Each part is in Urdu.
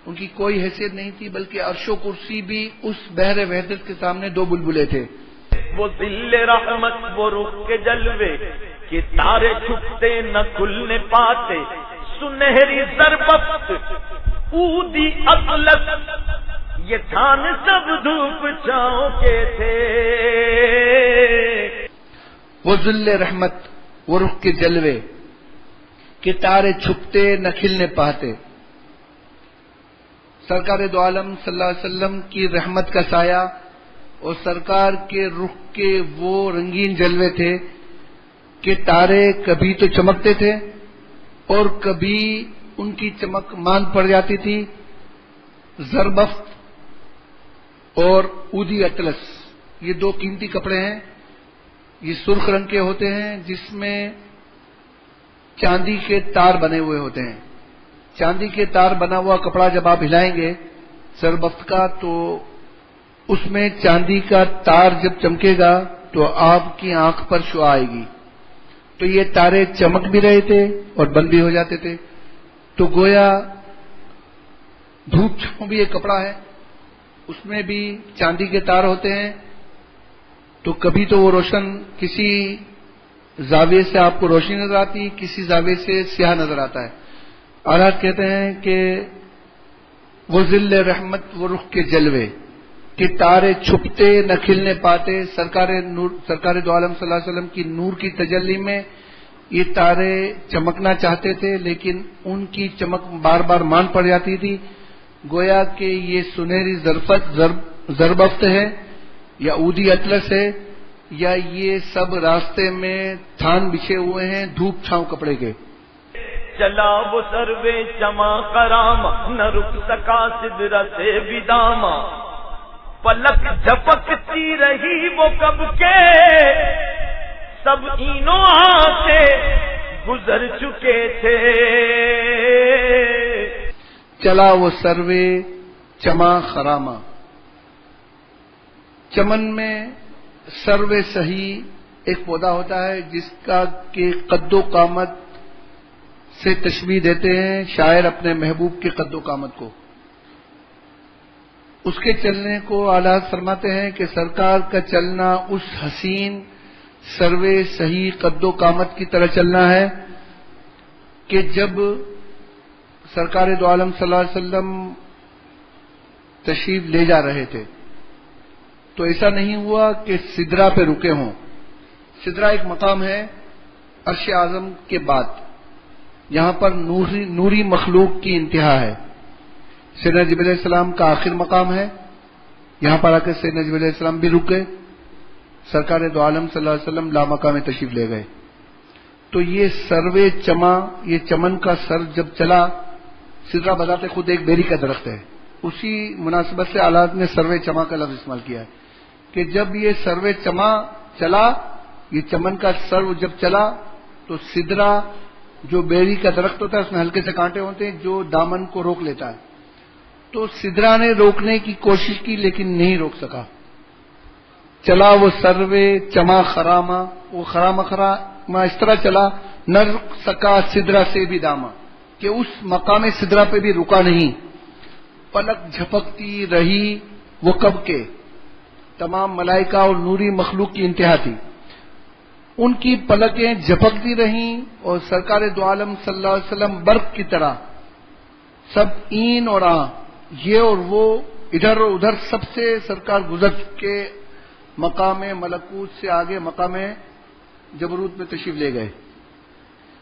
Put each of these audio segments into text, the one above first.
ان کی کوئی حیثیت نہیں تھی، بلکہ عرش و کرسی بھی اس بحر وحدت کے سامنے دو بلبلے تھے۔ وہ ذل رحمت وہ رخ کے جلوے کہ تارے چھپتے نہ کھلنے پاتے، سنہری ضربت اودی اطلس یہ تھان سب دھوپ چھاؤں کے تھے۔ وہ ذل رحمت وہ رخ کے جلوے کہ تارے چھپتے نہ کھلنے پاتے، سرکار دو عالم صلی اللہ علیہ وسلم کی رحمت کا سایہ اور سرکار کے رخ کے وہ رنگین جلوے تھے کہ تارے کبھی تو چمکتے تھے اور کبھی ان کی چمک ماند پڑ جاتی تھی۔ زربفت اور اودی اطلس یہ دو قیمتی کپڑے ہیں، یہ سرخ رنگ کے ہوتے ہیں جس میں چاندی کے تار بنے ہوئے ہوتے ہیں۔ چاندی کے تار بنا ہوا کپڑا جب آپ ہلائیں گے زربفت کا تو اس میں چاندی کا تار جب چمکے گا تو آپ کی آنکھ پر شعاع آئے گی، تو یہ تارے چمک بھی رہے تھے اور بند بھی ہو جاتے تھے۔ تو گویا دھوپ چھاؤں بھی ایک کپڑا ہے، اس میں بھی چاندی کے تار ہوتے ہیں، تو کبھی تو وہ روشن کسی زاویے سے آپ کو روشنی نظر آتی، کسی زاویے سے سیاہ نظر آتا ہے۔ آلات کہتے ہیں کہ وہ ذل رحمت وہ رخ کے جلوے کہ تارے چھپتے نہ کھلنے پاتے، سرکار دو عالم صلی اللہ علیہ وسلم کی نور کی تجلی میں یہ تارے چمکنا چاہتے تھے لیکن ان کی چمک بار بار مان پڑ جاتی تھی۔ گویا کہ یہ سنہری ضربفت ہے یا اودی اطلس ہے یا یہ سب راستے میں تھان بچھے ہوئے ہیں دھوپ چھاؤں کپڑے کے۔ چلا وہ سروے چما کرامہ نہ رک سکا سدرہ سے بھی داما، پلک جھپکتی رہی وہ کب کے سب اینوں سے گزر چکے تھے۔ چلا وہ سروے چما خرامہ، چمن میں سروے صحیح ایک پودا ہوتا ہے جس کا کہ قد و قامت سے تشبیہ دیتے ہیں شاعر اپنے محبوب کے قد و قامت کو، اس کے چلنے کو اعلیٰ فرماتے ہیں کہ سرکار کا چلنا اس حسین سروے صحیح قد و قامت کی طرح چلنا ہے کہ جب سرکار دو عالم صلی اللہ علیہ وسلم تشریف لے جا رہے تھے تو ایسا نہیں ہوا کہ سدرہ پہ رکے ہوں۔ سدرہ ایک مقام ہے عرش اعظم کے بعد، یہاں پر نوری مخلوق کی انتہا ہے۔ سیدنا جبرائیل علیہ السلام کا آخر مقام ہے، یہاں پر آ کے سیدنا جبرائیل علیہ السلام بھی رک گئے، سرکار دو عالم صلی اللہ علیہ وسلم لامقام میں تشریف لے گئے۔ تو یہ سروے چما، یہ چمن کا سر جب چلا، سدرہ بذات خود ایک بیری کا درخت ہے، اسی مناسبت سے آلات نے سروے چما کا لفظ استعمال کیا ہے کہ جب یہ سروے چما چلا، یہ چمن کا سر جب چلا تو سدرہ جو بیری کا درخت ہوتا ہے اس میں ہلکے سے کانٹے ہوتے ہیں جو دامن کو روک لیتا ہے، تو سدرہ نے روکنے کی کوشش کی لیکن نہیں روک سکا۔ چلا وہ سروے چما خرامہ، وہ خرامہ اس طرح چلا نہ رک سکا سدرہ سے بھی داما، کہ اس مقام سدرہ پہ بھی رکا نہیں۔ پلک جھپکتی رہی وہ کب کے، تمام ملائکہ اور نوری مخلوق کی انتہا تھی، ان کی پلکیں جھپکتی رہیں اور سرکار دو عالم صلی اللہ علیہ وسلم برق کی طرح سب این اور آ، یہ اور وہ، ادھر اور ادھر سب سے سرکار گزر کے مقام ملکوت سے آگے مقام جبروت میں تشریف لے گئے۔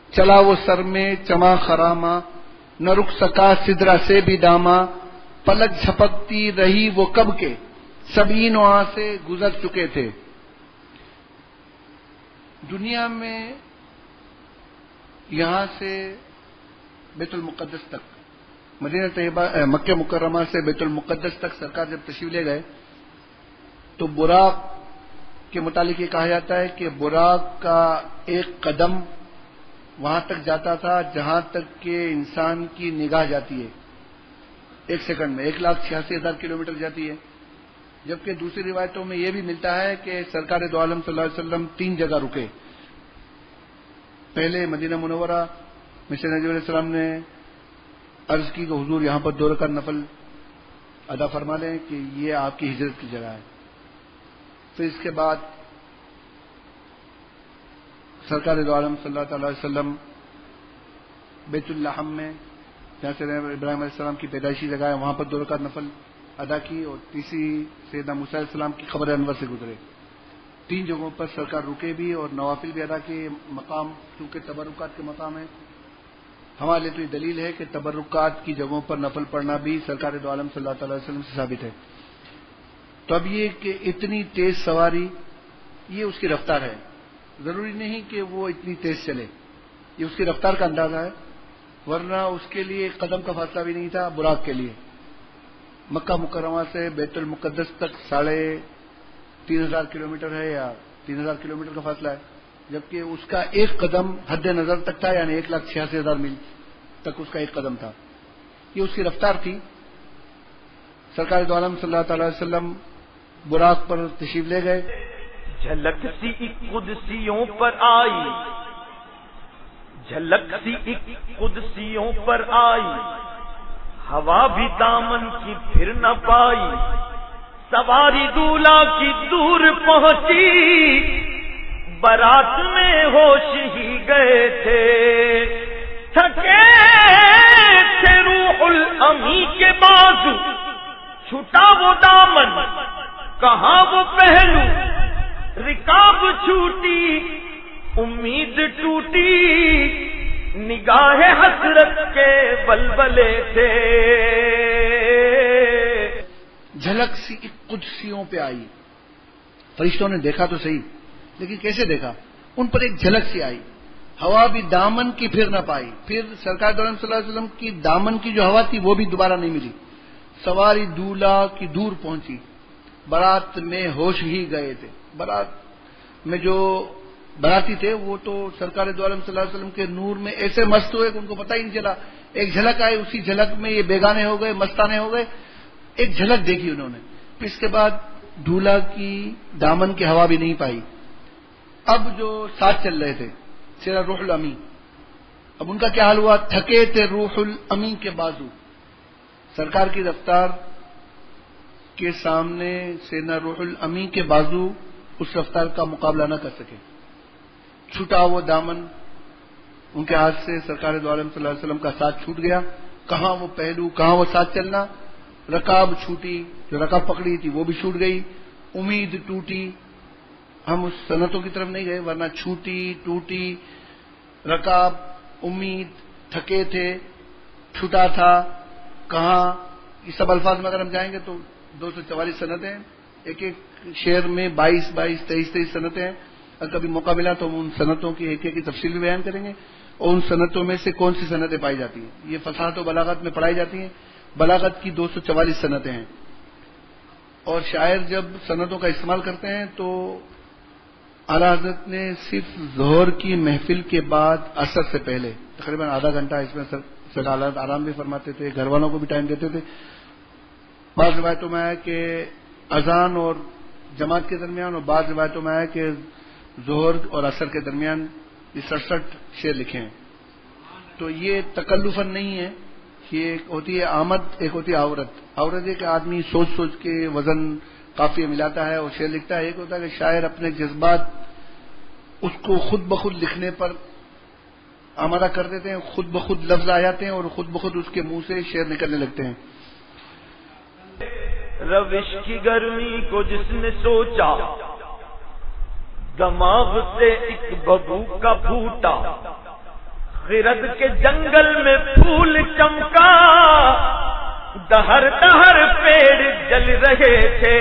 چلا وہ سر میں چما خرامہ، نہ رک سکا سدرہ سے بھی داما، پلک جھپکتی رہی وہ کب کے سب این و آ سے گزر چکے تھے۔ دنیا میں یہاں سے بیت المقدس تک، مدینہ طیبہ مکہ مکرمہ سے بیت المقدس تک سرکار جب تشریف لے گئے تو براق کے متعلق یہ کہا جاتا ہے کہ براق کا ایک قدم وہاں تک جاتا تھا جہاں تک کہ انسان کی نگاہ جاتی ہے، ایک سیکنڈ میں 1,86,000 کلومیٹر جاتی ہے، جبکہ دوسری روایتوں میں یہ بھی ملتا ہے کہ سرکار دو عالم صلی اللہ علیہ وسلم 3 جگہ رکے۔ پہلے مدینہ منورہ میں سیدنا جبرائیل علیہ السلام نے عرض کی کہ حضور یہاں پر 2 رکعت نفل ادا فرما لیں کہ یہ آپ کی ہجرت کی جگہ ہے. پھر اس کے بعد سرکار دو عالم صلی اللہ تعالی علیہ وسلم بیت اللحم میں جہاں سے ابراہیم علیہ السلام کی پیدائشی جگہ ہے وہاں پر 2 رکعت نفل ادا کی اور تیسری سیدنا موسیٰ علیہ السلام کی قبر انور سے گزرے. 3 جگہوں پر سرکار رکے بھی اور نوافل بھی ادا کیے. مقام کیونکہ تبرکات کے مقام ہے ہمارے لیے تو یہ دلیل ہے کہ تبرکات کی جگہوں پر نفل پڑھنا بھی سرکار دو عالم صلی اللہ تعالی وسلم سے ثابت ہے. تو اب یہ کہ اتنی تیز سواری یہ اس کی رفتار ہے، ضروری نہیں کہ وہ اتنی تیز چلے، یہ اس کی رفتار کا اندازہ ہے، ورنہ اس کے لیے ایک قدم کا فاصلہ بھی نہیں تھا. براق کے لیے مکہ مکرمہ سے بیت المقدس تک 3,500 کلومیٹر ہے یا 3,000 کلومیٹر کا فاصلہ ہے، جبکہ اس کا ایک قدم حد نظر تک تھا، یعنی 1,86,000 میل تک اس کا ایک قدم تھا. یہ اس کی رفتار تھی. سرکار دو عالم صلی اللہ تعالی وسلم براق پر تشریف لے گئے. جھلک سی ایک قدسیوں پر آئی، جھلک سی ایک قدسیوں پر آئی، ہوا بھی دامن کی پھر نہ پائی، سواری دولہا کی دور پہنچی، بارات میں ہوش ہی گئے تھے، تھکے تھے روح الامی کے بازو، چھٹا وہ دامن کہاں وہ پہلو، رکاب چھوٹی امید ٹوٹی، نگاہ حسرت کے بلبلے تھے. جھلک سی قدسیوں پہ آئی. فرشتوں نے دیکھا تو صحیح، لیکن کیسے دیکھا؟ ان پر ایک جھلک سی آئی. ہوا بھی دامن کی پھر نہ پائی. پھر سرکار دو عالم صلی اللہ علیہ وسلم کی دامن کی جو ہوا تھی وہ بھی دوبارہ نہیں ملی. سواری دولہا کی دور پہنچی، بارات میں ہوش ہی گئے تھے. بارات میں جو باراتی تھے وہ تو سرکار دو عالم صلی اللہ علیہ وسلم کے نور میں ایسے مست ہوئے کہ ان کو پتہ ہی نہیں چلا. ایک جھلک آئی، اسی جھلک میں یہ بیگانے ہو گئے، مستانے ہو گئے. ایک جھلک دیکھی انہوں نے. پھر اس کے بعد دولہا کی دامن کی ہوا بھی نہیں پائی. اب جو ساتھ چل رہے تھے سیدنا روح الامی، اب ان کا کیا حال ہوا؟ تھکے تھے روح الامی کے بازو. سرکار کی رفتار کے سامنے سیدنا روح الامی کے بازو اس رفتار کا مقابلہ نہ کر سکے. چھوٹا وہ دامن ان کے ہاتھ سے سرکار دو عالم صلی اللہ علیہ وسلم کا ساتھ چھوٹ گیا. کہاں وہ پہلو، کہاں وہ ساتھ چلنا. رکاب چھوٹی، جو رکاب پکڑی تھی وہ بھی چھوٹ گئی. امید ٹوٹی. ہم اس صنعتوں کی طرف نہیں گئے، ورنہ چھوٹی ٹوٹی، رکاب، امید، تھکے تھے، چھوٹا تھا، کہاں. یہ سب الفاظ میں اگر ہم جائیں گے تو 244 صنعتیں ہیں. ایک ایک شعر میں 22 23 صنعتیں ہیں. اگر کبھی موقع ملا تو ہم ان صنعتوں کی ایک ایک کی تفصیل بھی بیان کریں گے، اور ان صنعتوں میں سے کون سی صنعتیں پائی جاتی ہیں. یہ فصاحت و بلاغت میں پڑھائی جاتی ہیں. بلاغت کی 244 صنعتیں ہیں. اور شاعر جب صنعتوں کا استعمال کرتے ہیں تو اعلیٰ حضرت نے صرف ظہر کی محفل کے بعد عصر سے پہلے تقریباً آدھا گھنٹہ اس میں سر آرام بھی فرماتے تھے، گھر والوں کو بھی ٹائم دیتے تھے. بعض روایتوں میں آیا کہ اذان اور جماعت کے درمیان، اور بعض روایتوں میں آیا کہ ظہر اور عصر کے درمیان یہ 67 شعر لکھے ہیں. تو یہ تکلفاً نہیں ہے. یہ ایک ہوتی ہے آمد، ایک ہوتی ہے عورت. عورت ہے کہ آدمی سوچ سوچ کے وزن قافیہ ملاتا ہے اور شعر لکھتا ہے. ایک ہوتا ہے کہ شاعر اپنے جذبات اس کو خود بخود لکھنے پر آمادہ کر دیتے ہیں، خود بخود لفظ آ جاتے ہیں اور خود بخود اس کے منہ سے شعر نکلنے لگتے ہیں. روش کی گرمی کو جس نے سوچا، دماغ سے ایک ببو کا پھوٹا، خرد کے جنگل میں پھول چمکا، دہر دہر پیڑ جل رہے تھے،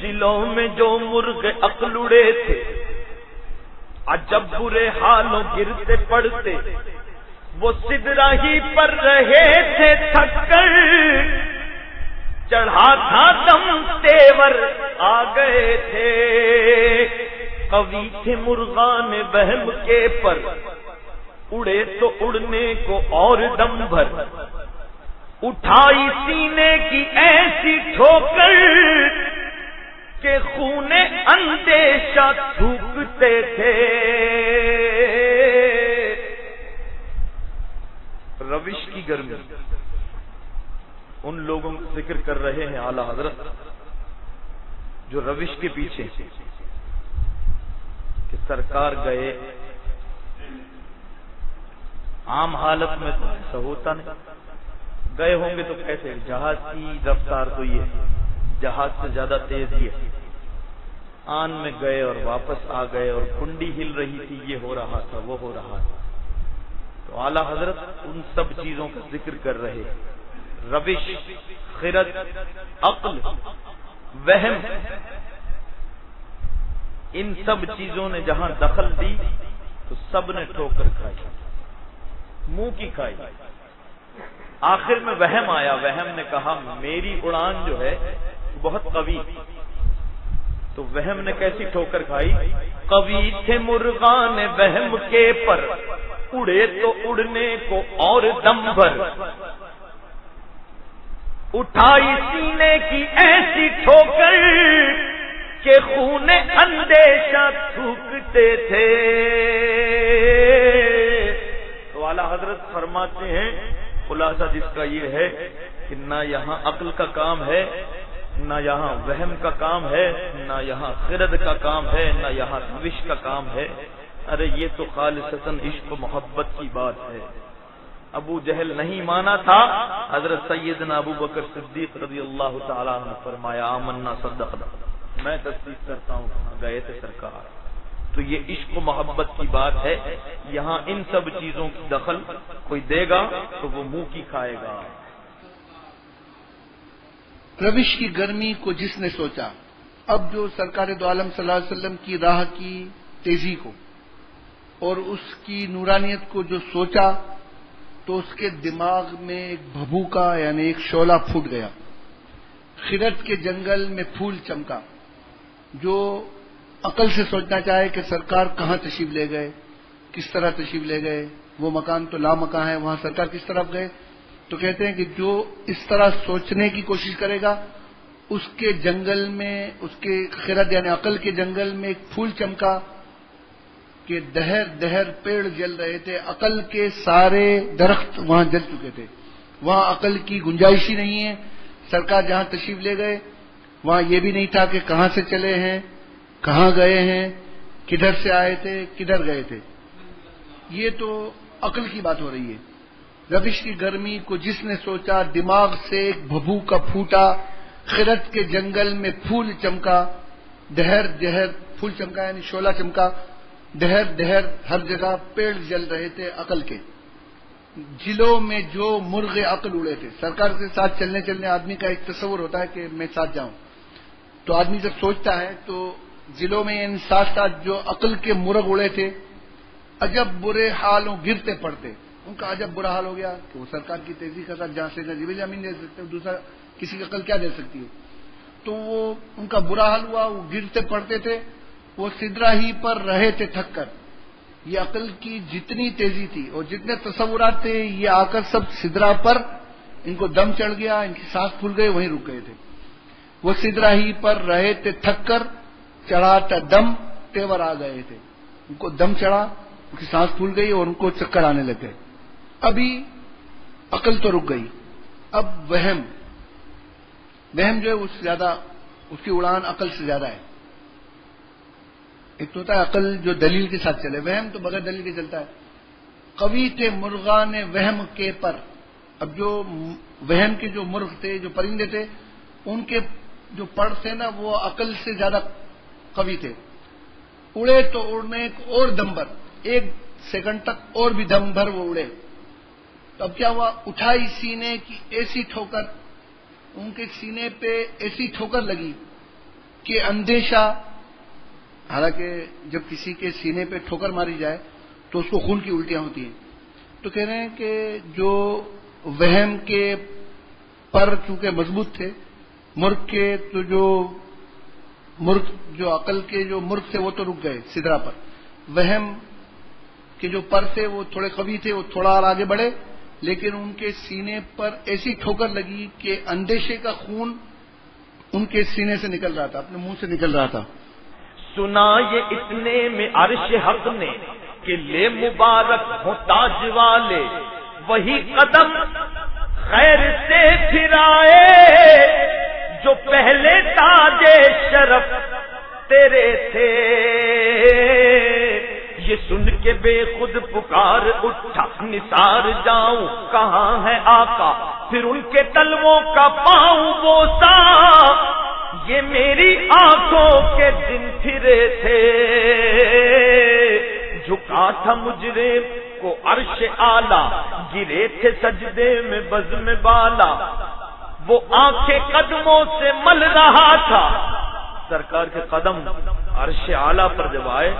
جلوں میں جو مرغ عقل اڑے تھے، عجب برے حالوں گرتے پڑتے، وہ سدرا ہی پر رہے تھے تھک کر، چڑھا تھا دم تیور آ گئے تھے، قوی تھے مرغان بہم کے پر، اڑے تو اڑنے کو اور دم بھر، اٹھائی سینے کی ایسی ٹھوکر کہ خون اندیشہ تھوکتے تھے. روش کی گرمی، ان لوگوں کا ذکر کر رہے ہیں اعلی حضرت جو روش کے پیچھے کہ سرکار گئے، عام حالت میں تو ایسا ہوتا نہیں، گئے ہوں گے تو کیسے؟ جہاز کی رفتار تو یہ ہے، جہاز سے زیادہ تیز یہ ہے، آن میں گئے اور واپس آ گئے اور کنڈی ہل رہی تھی، یہ ہو رہا تھا، وہ ہو رہا تھا۔ تو اعلی حضرت ان سب چیزوں کا ذکر کر رہے، روش، خرد، عقل، وہم، ان سب چیزوں نے جہاں دخل دی تو سب نے ٹھوکر کھائی، منہ کی کھائی۔ آخر میں وہم آیا، وہم نے کہا میری اڑان جو ہے بہت قوی، تو وہم نے کیسی ٹھوکر کھائی؟ قوی تھے مرغان وہم کے پر، اڑے تو اڑنے کو اور دم بھر، اٹھائی سینے کی ایسی ٹھوکر کہ خون اندیشہ تھوکتے تھے۔ تو اعلیٰ حضرت فرماتے ہیں خلاصہ جس کا یہ ہے کہ نہ یہاں عقل کا کام ہے، نہ یہاں وہم کا کام ہے، نہ یہاں خرد کا کام ہے، نہ یہاں روش کا کام ہے، ارے یہ تو خالصتاً عشق و محبت کی بات ہے۔ ابو جہل نہیں مانا تھا، حضرت سیدنا ابو بکر صدیق رضی اللہ تعالیٰ عنہ نے فرمایا آمنا صدقنا، میں تصدیق کرتا ہوں کہاں گئے تھے سرکار۔ تو یہ عشق و محبت کی بات ہے، یہاں ان سب چیزوں کی دخل کوئی دے گا تو وہ منہ کی کھائے گا۔ روش کی گرمی کو جس نے سوچا، اب جو سرکار دو عالم صلی اللہ علیہ وسلم کی راہ کی تیزی کو اور اس کی نورانیت کو جو سوچا تو اس کے دماغ میں ایک بھبوکا یعنی ایک شعلہ پھوٹ گیا، خرد کے جنگل میں پھول چمکا۔ جو عقل سے سوچنا چاہے کہ سرکار کہاں تشریف لے گئے، کس طرح تشریف لے گئے، وہ مکان تو لامکاں ہے، وہاں سرکار کس طرف گئے، تو کہتے ہیں کہ جو اس طرح سوچنے کی کوشش کرے گا اس کے جنگل میں، اس کے خرد یعنی عقل کے جنگل میں ایک پھول چمکا کہ دہر دہر پیڑ جل رہے تھے، عقل کے سارے درخت وہاں جل چکے تھے، وہاں عقل کی گنجائش ہی نہیں ہے۔ سرکار جہاں تشریف لے گئے وہاں یہ بھی نہیں تھا کہ کہاں سے چلے ہیں، کہاں گئے ہیں، کدھر سے آئے تھے، کدھر گئے تھے، یہ تو عقل کی بات ہو رہی ہے۔ روش کی گرمی کو جس نے سوچا، دماغ سے ایک بھبوکا پھوٹا، خرد کے جنگل میں پھول چمکا، دہر دہر پھول چمکا یعنی شعلہ چمکا، دہر دہر ہر جگہ پیڑ جل رہے تھے عقل کے، جلوں میں جو مرغ عقل اڑے تھے۔ سرکار کے ساتھ چلنے چلنے آدمی کا ایک تصور ہوتا ہے کہ میں ساتھ جاؤں، تو آدمی جب سوچتا ہے تو جلوں میں ان ساتھ ساتھ جو عقل کے مرغ اڑے تھے، عجب برے حالوں گرتے پڑتے، ان کا عجب برا حال ہو گیا کہ وہ سرکار کی تیزی کا ساتھ جہاں سے جبریل امین دے سکتے، دوسرا کسی کی عقل کیا دے سکتی ہے، تو وہ ان کا برا حال ہوا، وہ گرتے پڑتے تھے، وہ سدرا ہی پر رہے تھے تھک کر۔ یہ عقل کی جتنی تیزی تھی اور جتنے تصورات تھے یہ آ کر سب سدرا پر ان کو دم چڑھ گیا، ان کی سانس پھول گئی، وہیں رک گئے تھے۔ وہ سدرا ہی پر رہے تھے تھک کر، چڑھاتا دم تیور آ گئے تھے، ان کو دم چڑھا، ان کی سانس پھول گئی اور ان کو چکر آنے لگ گئے۔ ابھی عقل تو رک گئی، اب وہم جو ہے اس زیادہ، اس کی اڑان عقل سے زیادہ ہے۔ ایک تو ہوتا ہے عقل جو دلیل کے ساتھ چلے، وہم تو بغیر دلیل کے چلتا ہے۔ قوی تھے مرغان وہم کے پر، اب جو وہم کے جو مرغ تھے، جو پرندے تھے، ان کے جو پر تھے نا وہ عقل سے زیادہ قوی تھے، اڑے تو اڑنے اور دم بھر، ایک سیکنڈ تک اور بھی دم بھر وہ اڑے۔ تو اب کیا ہوا، اٹھائی سینے کی ایسی ٹھوکر، ان کے سینے پہ ایسی ٹھوکر لگی کہ اندیشہ، حالانکہ جب کسی کے سینے پہ ٹھوکر ماری جائے تو اس کو خون کی الٹیاں ہوتی ہیں، تو کہہ رہے ہیں کہ جو وہم کے پر چونکہ مضبوط تھے، مرغ کے تو جو عقل کے جو مرغ تھے وہ تو رک گئے سدرا پر، وہم کے جو پر تھے وہ تھوڑے قوی تھے، وہ تھوڑا اور آگے بڑھے، لیکن ان کے سینے پر ایسی ٹھوکر لگی کہ اندیشے کا خون ان کے سینے سے نکل رہا تھا، اپنے منہ سے نکل رہا تھا۔ سنا یہ اتنے میں عرش حق نے کہ لے مبارک ہوں تاج والے، وہی قدم خیر سے پھرائے جو پہلے تاج شرف تیرے تھے. یہ سن کے بے خود پکار اٹھا نثار جاؤں کہاں ہے آقا, پھر ان کے تلووں کا پاؤں بوسا. یہ میری آنکھوں کے دن پھرے تھے. جھکا تھا مجرم کو عرش اعلیٰ, گرے تھے سجدے میں بزم بالا. وہ آنکھیں قدموں سے مل رہا تھا. سرکار کے قدم عرش اعلیٰ پر جب آئے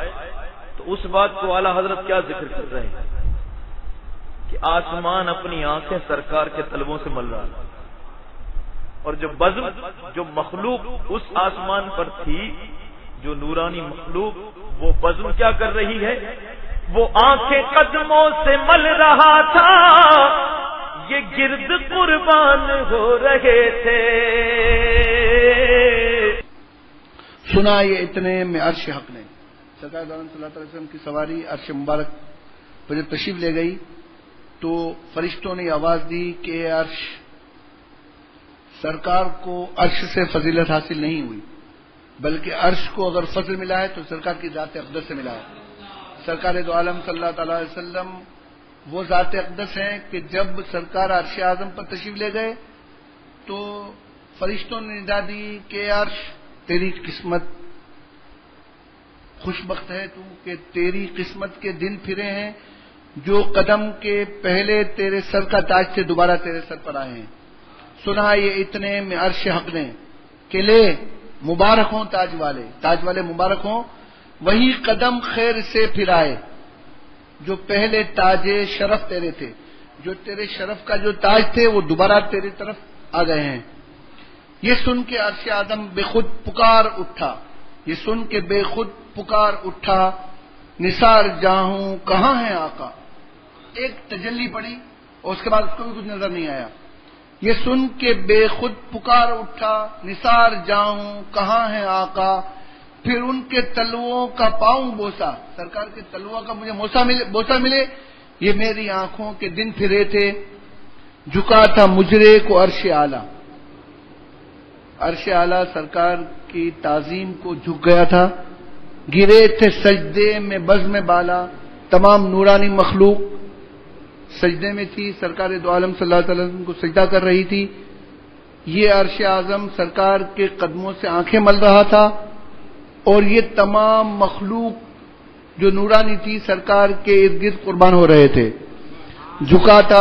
تو اس بات کو اعلیٰ حضرت کیا ذکر کر رہے ہیں کہ آسمان اپنی آنکھیں سرکار کے طلبوں سے مل رہا تھا. اور جو بزم, جو مخلوق اس آسمان پر تھی, جو نورانی مخلوق, وہ بزم کیا کر رہی ہے؟ وہ آنکھیں قدموں سے مل رہا تھا. یہ گرد قربان ہو رہے تھے. سنا یہ اتنے میں عرش حق نے. سرکار دو عالم صلی اللہ علیہ وسلم کی سواری عرش مبارک پر جب تشریف لے گئی تو فرشتوں نے آواز دی کہ عرش, سرکار کو عرش سے فضیلت حاصل نہیں ہوئی, بلکہ عرش کو اگر فضل ملا ہے تو سرکار کی ذات اقدس سے ملا ہے. سرکار دو عالم صلی اللہ تعالی علیہ وسلم وہ ذات اقدس ہیں کہ جب سرکار عرش اعظم پر تشریف لے گئے تو فرشتوں نے ندا دی کہ عرش تیری قسمت خوش بخت ہے تو کہ تیری قسمت کے دن پھرے ہیں جو قدم کے پہلے تیرے سر کا تاج سے دوبارہ تیرے سر پر آئے ہیں. سنا یہ اتنے میں عرش حق نے کہ لے مبارک ہوں تاج والے مبارک ہوں. وہی قدم خیر سے پھرائے جو پہلے تاج شرف تیرے تھے, جو تیرے شرف کا جو تاج تھے وہ دوبارہ تیری طرف آ گئے ہیں. یہ سن کے عرش آدم بے خود پکار اٹھا, یہ سن کے بے خود پکار اٹھا. نثار جاؤں کہاں ہے آقا. ایک تجلی پڑی اور اس کے بعد اس کو بھی کچھ نظر نہیں آیا. یہ سن کے بے خود پکار اٹھا, نثار جاؤں کہاں ہے آقا. پھر ان کے تلووں کا پاؤں بوسا, سرکار کے تلووں کا مجھے بوسا ملے. یہ میری آنکھوں کے دن پھرے تھے. جھکا تھا مجرے کو عرش اعلیٰ, عرش اعلیٰ سرکار کی تعظیم کو جھک گیا تھا. گرے تھے سجدے میں بزم بالا, تمام نورانی مخلوق سجدے میں تھی. سرکار دو عالم صلی اللہ علیہ وسلم کو سجدہ کر رہی تھی. یہ عرش اعظم سرکار کے قدموں سے آنکھیں مل رہا تھا اور یہ تمام مخلوق جو نورانی تھی سرکار کے ارد گرد قربان ہو رہے تھے. جھکا تھا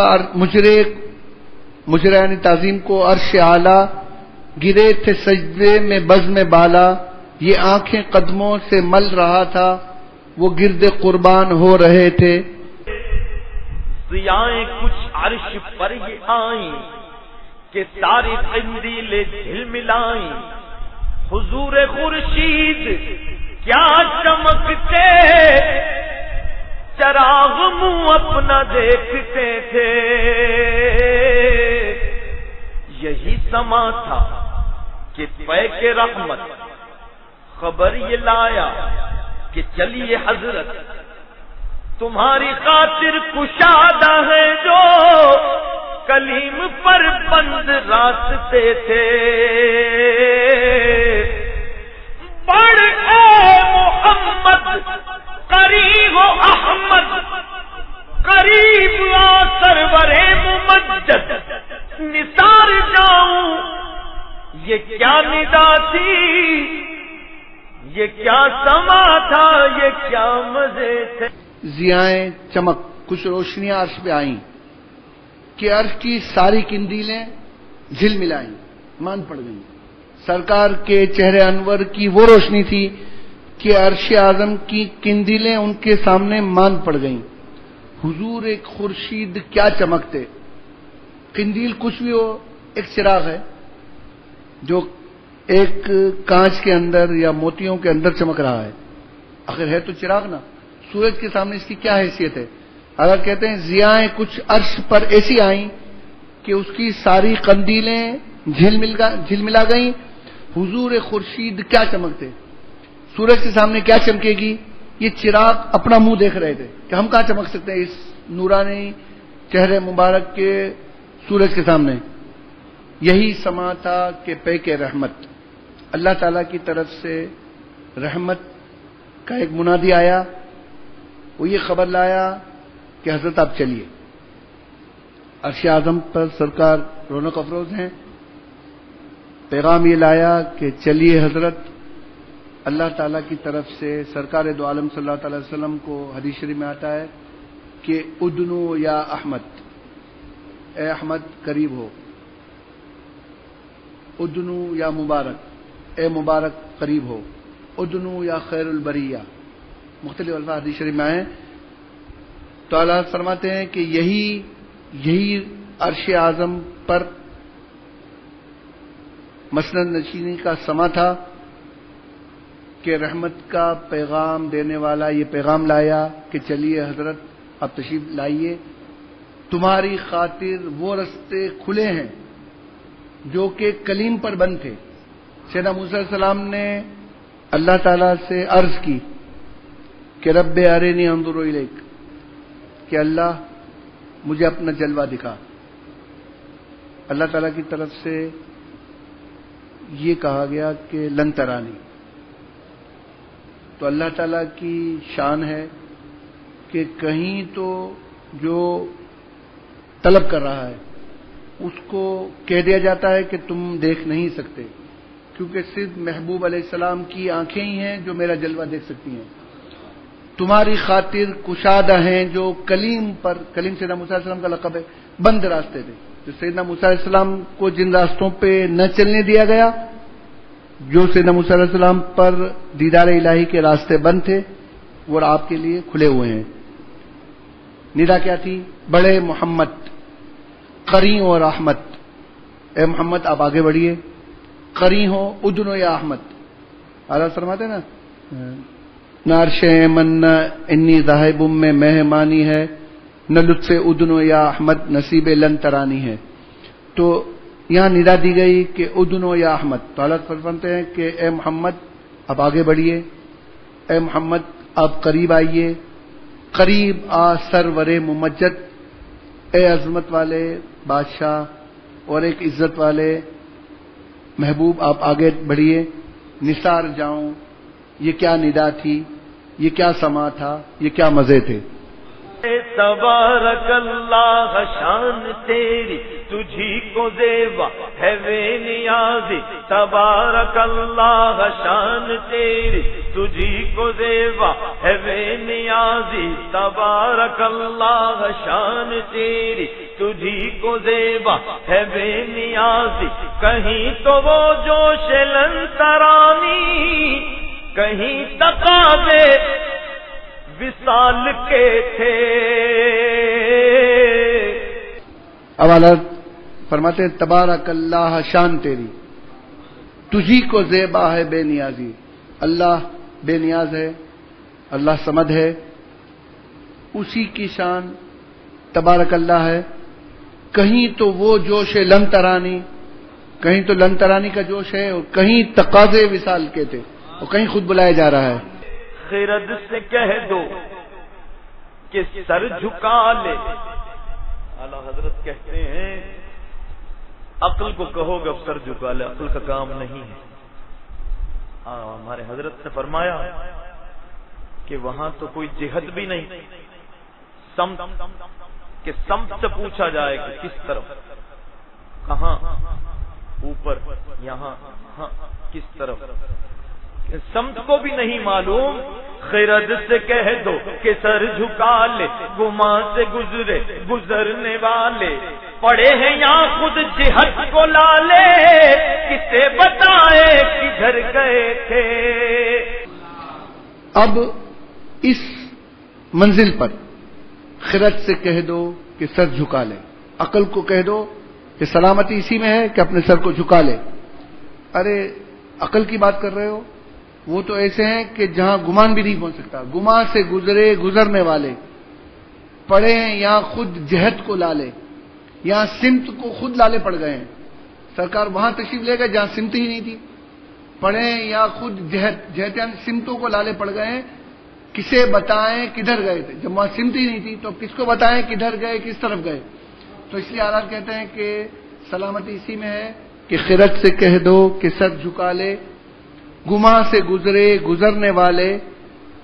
مجرے تعظیم کو عرش اعلیٰ, گرے تھے سجدے میں بزم بالا. یہ آنکھیں قدموں سے مل رہا تھا, وہ گرد قربان ہو رہے تھے. ضیائیں کچھ عرش پر یہ آئیں کہ ساری قندیلیں جھلملائیں. حضور خورشید کیا چمکتے, چراغ منہ اپنا دیکھتے تھے. یہی سما تھا کہ پے کے رحمت خبر یہ لایا کہ چلیے حضرت تمہاری خاطر کشادہ ہے جو کلیم پر بند راستے تھے. بڑھ اے محمد قریب و احمد, قریب آ سرور ممجد. نثار جاؤں یہ کیا ندا تھی, یہ کیا سما تھا, یہ کیا مزے تھے. ضیائیں چمک کچھ روشنیاں عرش پہ آئیں کہ عرش کی ساری قندیلیں جھل ملائیں, مان پڑ گئیں. سرکار کے چہرے انور کی وہ روشنی تھی کہ عرش اعظم کی قندیلیں ان کے سامنے مان پڑ گئیں. حضور ایک خورشید کیا چمکتے. قندیل کچھ بھی ہو, ایک چراغ ہے جو ایک کانچ کے اندر یا موتیوں کے اندر چمک رہا ہے. آخر ہے تو چراغ نا. سورج کے سامنے اس کی کیا حیثیت ہے. اگر کہتے ہیں ضیائیں کچھ عرش پر ایسی آئیں کہ اس کی ساری قندیلیں جھل ملا گئیں. حضور خورشید کیا چمکتے. سورج کے سامنے کیا چمکے گی. یہ چراغ اپنا منہ دیکھ رہے تھے کہ ہم کہاں چمک سکتے ہیں اس نورانی چہرے مبارک کے سورج کے سامنے. یہی سما تھا کہ پیک رحمت، اللہ تعالی کی طرف سے رحمت کا ایک منادی آیا. وہ یہ خبر لایا کہ حضرت آپ چلیے. عرش اعظم پر سرکار رونق افروز ہیں. پیغام یہ لایا کہ چلیے حضرت. اللہ تعالیٰ کی طرف سے سرکار دو عالم صلی اللہ تعالی وسلم کو حدیث شریف میں آتا ہے کہ ادنو یا احمد، اے احمد قریب ہو. ادنو یا مبارک، اے مبارک قریب ہو. ادنو یا خیر البریہ، مختلف الفاظ حدیث شریف میں آئے ہیں. تو اللہ فرماتے ہیں کہ یہی عرش اعظم پر مسند نشینی کا سما تھا کہ رحمت کا پیغام دینے والا یہ پیغام لایا کہ چلیے حضرت آپ تشریف لائیے. تمہاری خاطر وہ رستے کھلے ہیں جو کہ کلیم پر بند تھے. سیدنا موسیٰ علیہ السلام نے اللہ تعالیٰ سے عرض کی کہ رب ارنی انظر الیک، کہ اللہ مجھے اپنا جلوہ دکھا. اللہ تعالیٰ کی طرف سے یہ کہا گیا کہ لن ترانی. تو اللہ تعالیٰ کی شان ہے کہ کہیں تو جو طلب کر رہا ہے اس کو کہہ دیا جاتا ہے کہ تم دیکھ نہیں سکتے، کیونکہ صرف محبوب علیہ السلام کی آنکھیں ہی ہیں جو میرا جلوہ دیکھ سکتی ہیں. تمہاری خاطر کشادہ ہیں جو کلیم پر، کلیم سیدنا موسیٰ علیہ السلام کا لقب ہے، بند راستے تھے. جو سیدنا موسیٰ علیہ السلام کو جن راستوں پہ نہ چلنے دیا گیا، جو سیدنا موسیٰ علیہ السلام پر دیدار الہی کے راستے بند تھے، وہ آپ کے لیے کھلے ہوئے ہیں. ندا کیا تھی؟ بڑے محمد قری اور احمد. اے محمد آپ آگے بڑھیے، قری ہو ادنو یا احمد. اعلیٰ فرماتے نا نارش من انی ذاہب میں مہمانی ہے، نہ لطف ادنو یا احمد نصیب لن ترانی ہے. تو یہاں ندا دی گئی کہ ادنو یا احمد. تو اللہ فرماتے ہیں کہ اے محمد آپ آگے بڑھیے، اے محمد آپ قریب آئیے. قریب آ سرور ممجد، اے عظمت والے بادشاہ اور ایک عزت والے محبوب آپ آگے بڑھیے. نثار جاؤں، یہ کیا ندا تھی، یہ کیا سما تھا، یہ کیا مزے تھے. تبارک اللہ شان تیری تجھی کو زیبا ہے بے نیازی. تبارک اللہ شان تیری تجھی کو زیبا ہے بے نیازی. تبارک اللہ شان تیری تجھی کو زیبا ہے بے نیازی. کہیں تو وہ جوش لن ترانی، کہیں تقاضے وصال کے تھے. اب اللہ فرماتے ہیں تبارک اللہ شان تیری تجھی کو زیبا ہے بے نیازی. اللہ بے نیاز ہے، اللہ صمد ہے، اسی کی شان تبارک اللہ ہے. کہیں تو وہ جوش لن ترانی، کہیں تو لن ترانی کا جوش ہے، اور کہیں تقاضے وصال کے تھے، اور کہیں خود بلایا جا رہا ہے. خرد سے کہہ دو کہ سر جھکا لے. اعلیٰ حضرت کہتے ہیں عقل کو کہو گے اب سر جھکا لے، عقل کا کام نہیں ہے. ہمارے حضرت نے فرمایا کہ وہاں تو کوئی جہت بھی نہیں، سمت کہ سمت سے پوچھا جائے کہ کس طرف، کہاں، اوپر، یہاں، ہاں کس طرف، سمت کو بھی نہیں معلوم. خرد سے کہہ دو کہ سر جھکا لے، گما سے گزرے گزرنے والے پڑے ہیں یہاں خود جہت کو لالے. کسے بتائے کدھر گئے تھے. اب اس منزل پر خرد سے کہہ دو کہ سر جھکا لے، عقل کو کہہ دو کہ سلامتی اسی میں ہے کہ اپنے سر کو جھکا لے. ارے عقل کی بات کر رہے ہو، وہ تو ایسے ہیں کہ جہاں گمان بھی نہیں پہنچ سکتا. گما سے گزرے گزرنے والے پڑے ہیں یہاں خود جہت کو لالے، یہاں سمت کو خود لالے پڑ گئے ہیں. سرکار وہاں تشریف لے گئے جہاں سمت ہی نہیں تھی. پڑے ہیں یہاں خود جہت یعنی سمتوں کو لالے پڑ گئے ہیں. کسے بتائیں کدھر گئے تھے. جب وہاں سمت ہی نہیں تھی تو کس کو بتائیں کدھر گئے, کس طرف گئے. تو اس لیے آلات کہتے ہیں کہ سلامتی اسی میں ہے کہ خرد سے کہہ دو کہ سر جھکا لے, گماں سے گزرے گزرنے والے,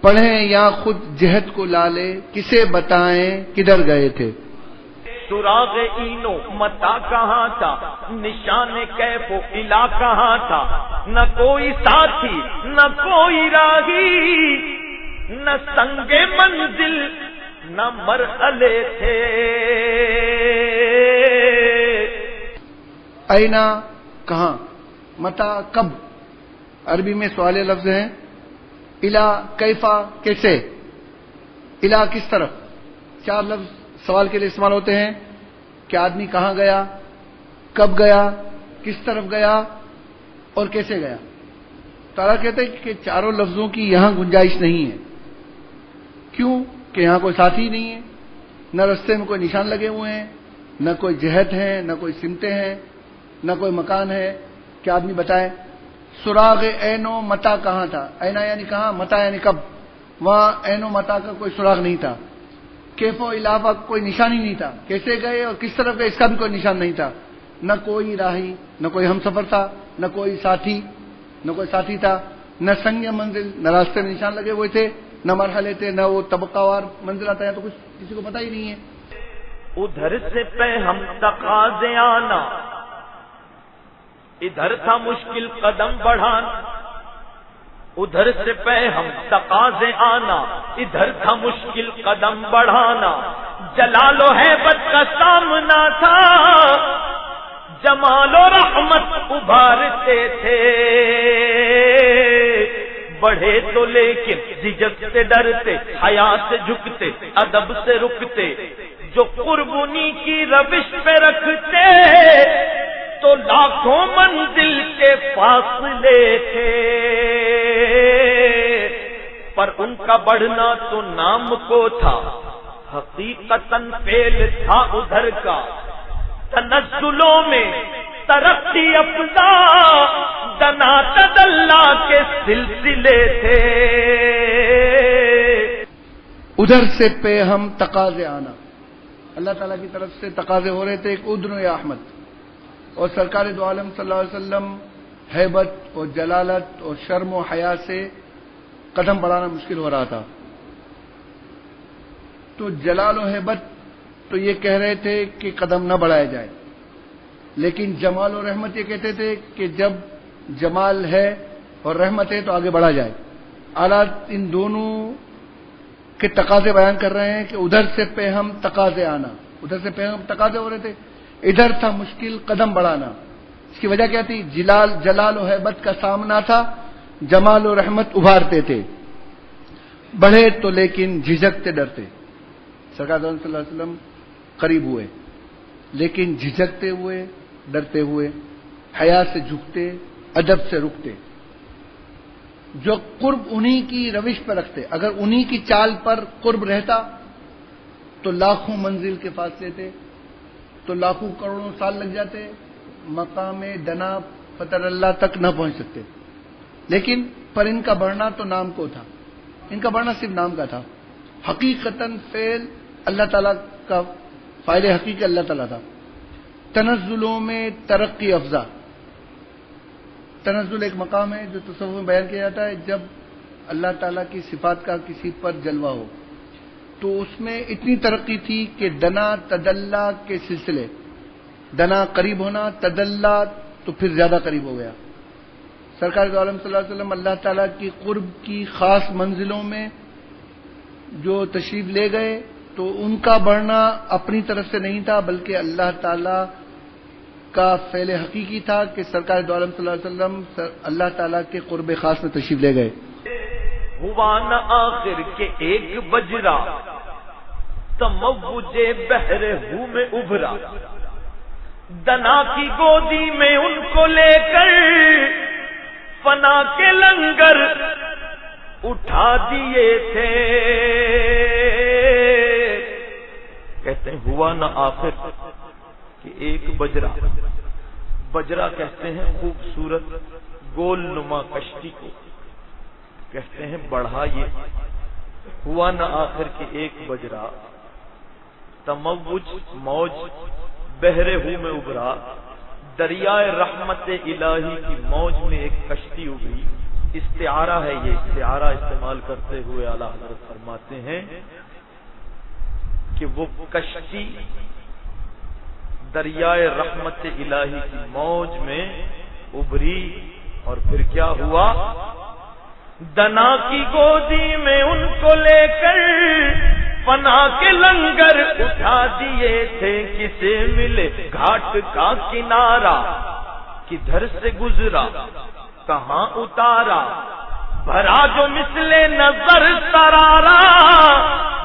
پڑھیں یا خود جہد کو لالے, کسے بتائیں کدھر گئے تھے. سراغ اینو متا کہاں تھا, نشان کیف و الا کہاں تھا, نہ کوئی ساتھی نہ کوئی راہی, نہ سنگ منزل نہ مرحلے تھے. اینا کہاں, متا کب, عربی میں سوال لفظ ہیں. الا کیفا کیسے, الا کس طرف. چار لفظ سوال کے لیے استعمال ہوتے ہیں کہ آدمی کہاں گیا, کب گیا, کس طرف گیا اور کیسے گیا. تعالیٰ کہتے ہیں کہ چاروں لفظوں کی یہاں گنجائش نہیں ہے. کیوں کہ یہاں کوئی ساتھی نہیں ہے, نہ رستے میں کوئی نشان لگے ہوئے ہیں, نہ کوئی جہت ہے, نہ کوئی سمتیں ہیں, نہ کوئی مکان ہے کہ آدمی بتائے. سراغ عین و متا کہاں تھا, اینا یعنی کہاں, متا یعنی کب. وہاں عین و متا کا کوئی سراغ نہیں تھا. کیف و علاوہ کوئی نشان ہی نہیں تھا. کیسے گئے اور کس طرف گئے اس کا بھی کوئی نشان نہیں تھا. نہ کوئی راہی, نہ کوئی ہم سفر تھا, نہ کوئی ساتھی تھا, نہ سنگ منزل, نہ راستے میں نشان لگے ہوئے تھے, نہ مرحلے تھے, نہ وہ طبقہ وار منزل آتا ہے تو کچھ کسی کو پتہ ہی نہیں ہے. ادھر سے پہ ہم تقاضے آنا, ادھر تھا مشکل قدم بڑھانا. ادھر سے پہ ہم تقاضے آنا, ادھر تھا مشکل قدم بڑھانا. جلال و ہیبت کا سامنا تھا, جمال و رحمت ابھارتے تھے. بڑھے تو لیکن جھجک سے ڈرتے, حیا سے جھکتے, ادب سے رکتے. جو قربانی کی روش پہ رکھتے تو لاکھوں منزل کے فاصلے تھے. پر ان کا بڑھنا تو نام کو تھا, حقیقتاً فعل تھا ادھر کا. تنزلوں میں ترقی افزا, دنا تدلا کے سلسلے تھے. ادھر سے پہ ہم تقاضے آنا, اللہ تعالیٰ کی طرف سے تقاضے ہو رہے تھے ایک ادن یا احمد. اور سرکار دو عالم صلی اللہ علیہ وسلم ہیبت اور جلالت اور شرم و حیا سے قدم بڑھانا مشکل ہو رہا تھا. تو جلال و ہیبت تو یہ کہہ رہے تھے کہ قدم نہ بڑھایا جائے, لیکن جمال و رحمت یہ کہتے تھے کہ جب جمال ہے اور رحمت ہے تو آگے بڑھا جائے. آلات ان دونوں کے تقاضے بیان کر رہے ہیں کہ ادھر سے پہ ہم تقاضے آنا, ادھر سے پہ ہم تقاضے ہو رہے تھے, ادھر تھا مشکل قدم بڑھانا. اس کی وجہ کیا تھی, جلال و ہیبت کا سامنا تھا, جمال و رحمت ابھارتے تھے. بڑھے تو لیکن جھجکتے ڈرتے. سرکار صلی اللہ علیہ وسلم قریب ہوئے لیکن جھجکتے ہوئے, ڈرتے ہوئے, حیا سے جھکتے, ادب سے رکتے. جو قرب انہی کی روش پر رکھتے, اگر انہی کی چال پر قرب رہتا تو لاکھوں منزل کے فاصلے تھے, تو لاکھوں کروڑوں سال لگ جاتے, مقام دنا فتر اللہ تک نہ پہنچ سکتے. لیکن پر ان کا بڑھنا تو نام کو تھا, ان کا بڑھنا صرف نام کا تھا. حقیقتاً فعل اللہ تعالیٰ کا, فائل حقیقی اللہ تعالیٰ تھا. تنزلوں میں ترقی افزا. تنزل ایک مقام ہے جو تصوف میں بیان کیا جاتا ہے, جب اللہ تعالیٰ کی صفات کا کسی پر جلوہ ہو. تو اس میں اتنی ترقی تھی کہ دنا تدلا کے سلسلے, دنا قریب ہونا, تدلا تو پھر زیادہ قریب ہو گیا. سرکار دو عالم صلی اللہ علیہ وسلم اللہ تعالیٰ کی قرب کی خاص منزلوں میں جو تشریف لے گئے تو ان کا بڑھنا اپنی طرف سے نہیں تھا, بلکہ اللہ تعالیٰ کا فعل حقیقی تھا کہ سرکار دو عالم صلی اللہ علیہ وسلم اللہ تعالیٰ کے قرب خاص میں تشریف لے گئے. ہوا نہ آخر کے ایک بجرا, تموج بحر ہو میں ابھرا. دنا کی گودی میں ان کو لے کر فنا کے لنگر اٹھا دیے تھے. کہتے ہیں ہوا نہ آخر کہ ایک بجرا, بجرا کہتے ہیں خوبصورت گول نما کشتی کو, کہتے ہیں بڑھا یہ ہوا نہ آخر کے ایک بجرا، تموج موج بحر ہو میں ابھرا، دریائے رحمت الہی کی موج میں ایک کشتی ابھری۔ استعارہ ہے یہ، استعارہ استعمال کرتے ہوئے اعلیٰ حضرت فرماتے ہیں کہ وہ کشتی دریائے رحمت الہی کی موج میں ابھری، اور پھر کیا ہوا؟ دنا کی گودی میں ان کو لے کر فنا کے لنگر اٹھا دیے تھے، کسے ملے گھاٹ کا کنارہ، کدھر سے گزرا کہاں اتارا، بھرا جو مثل نظر ترارا،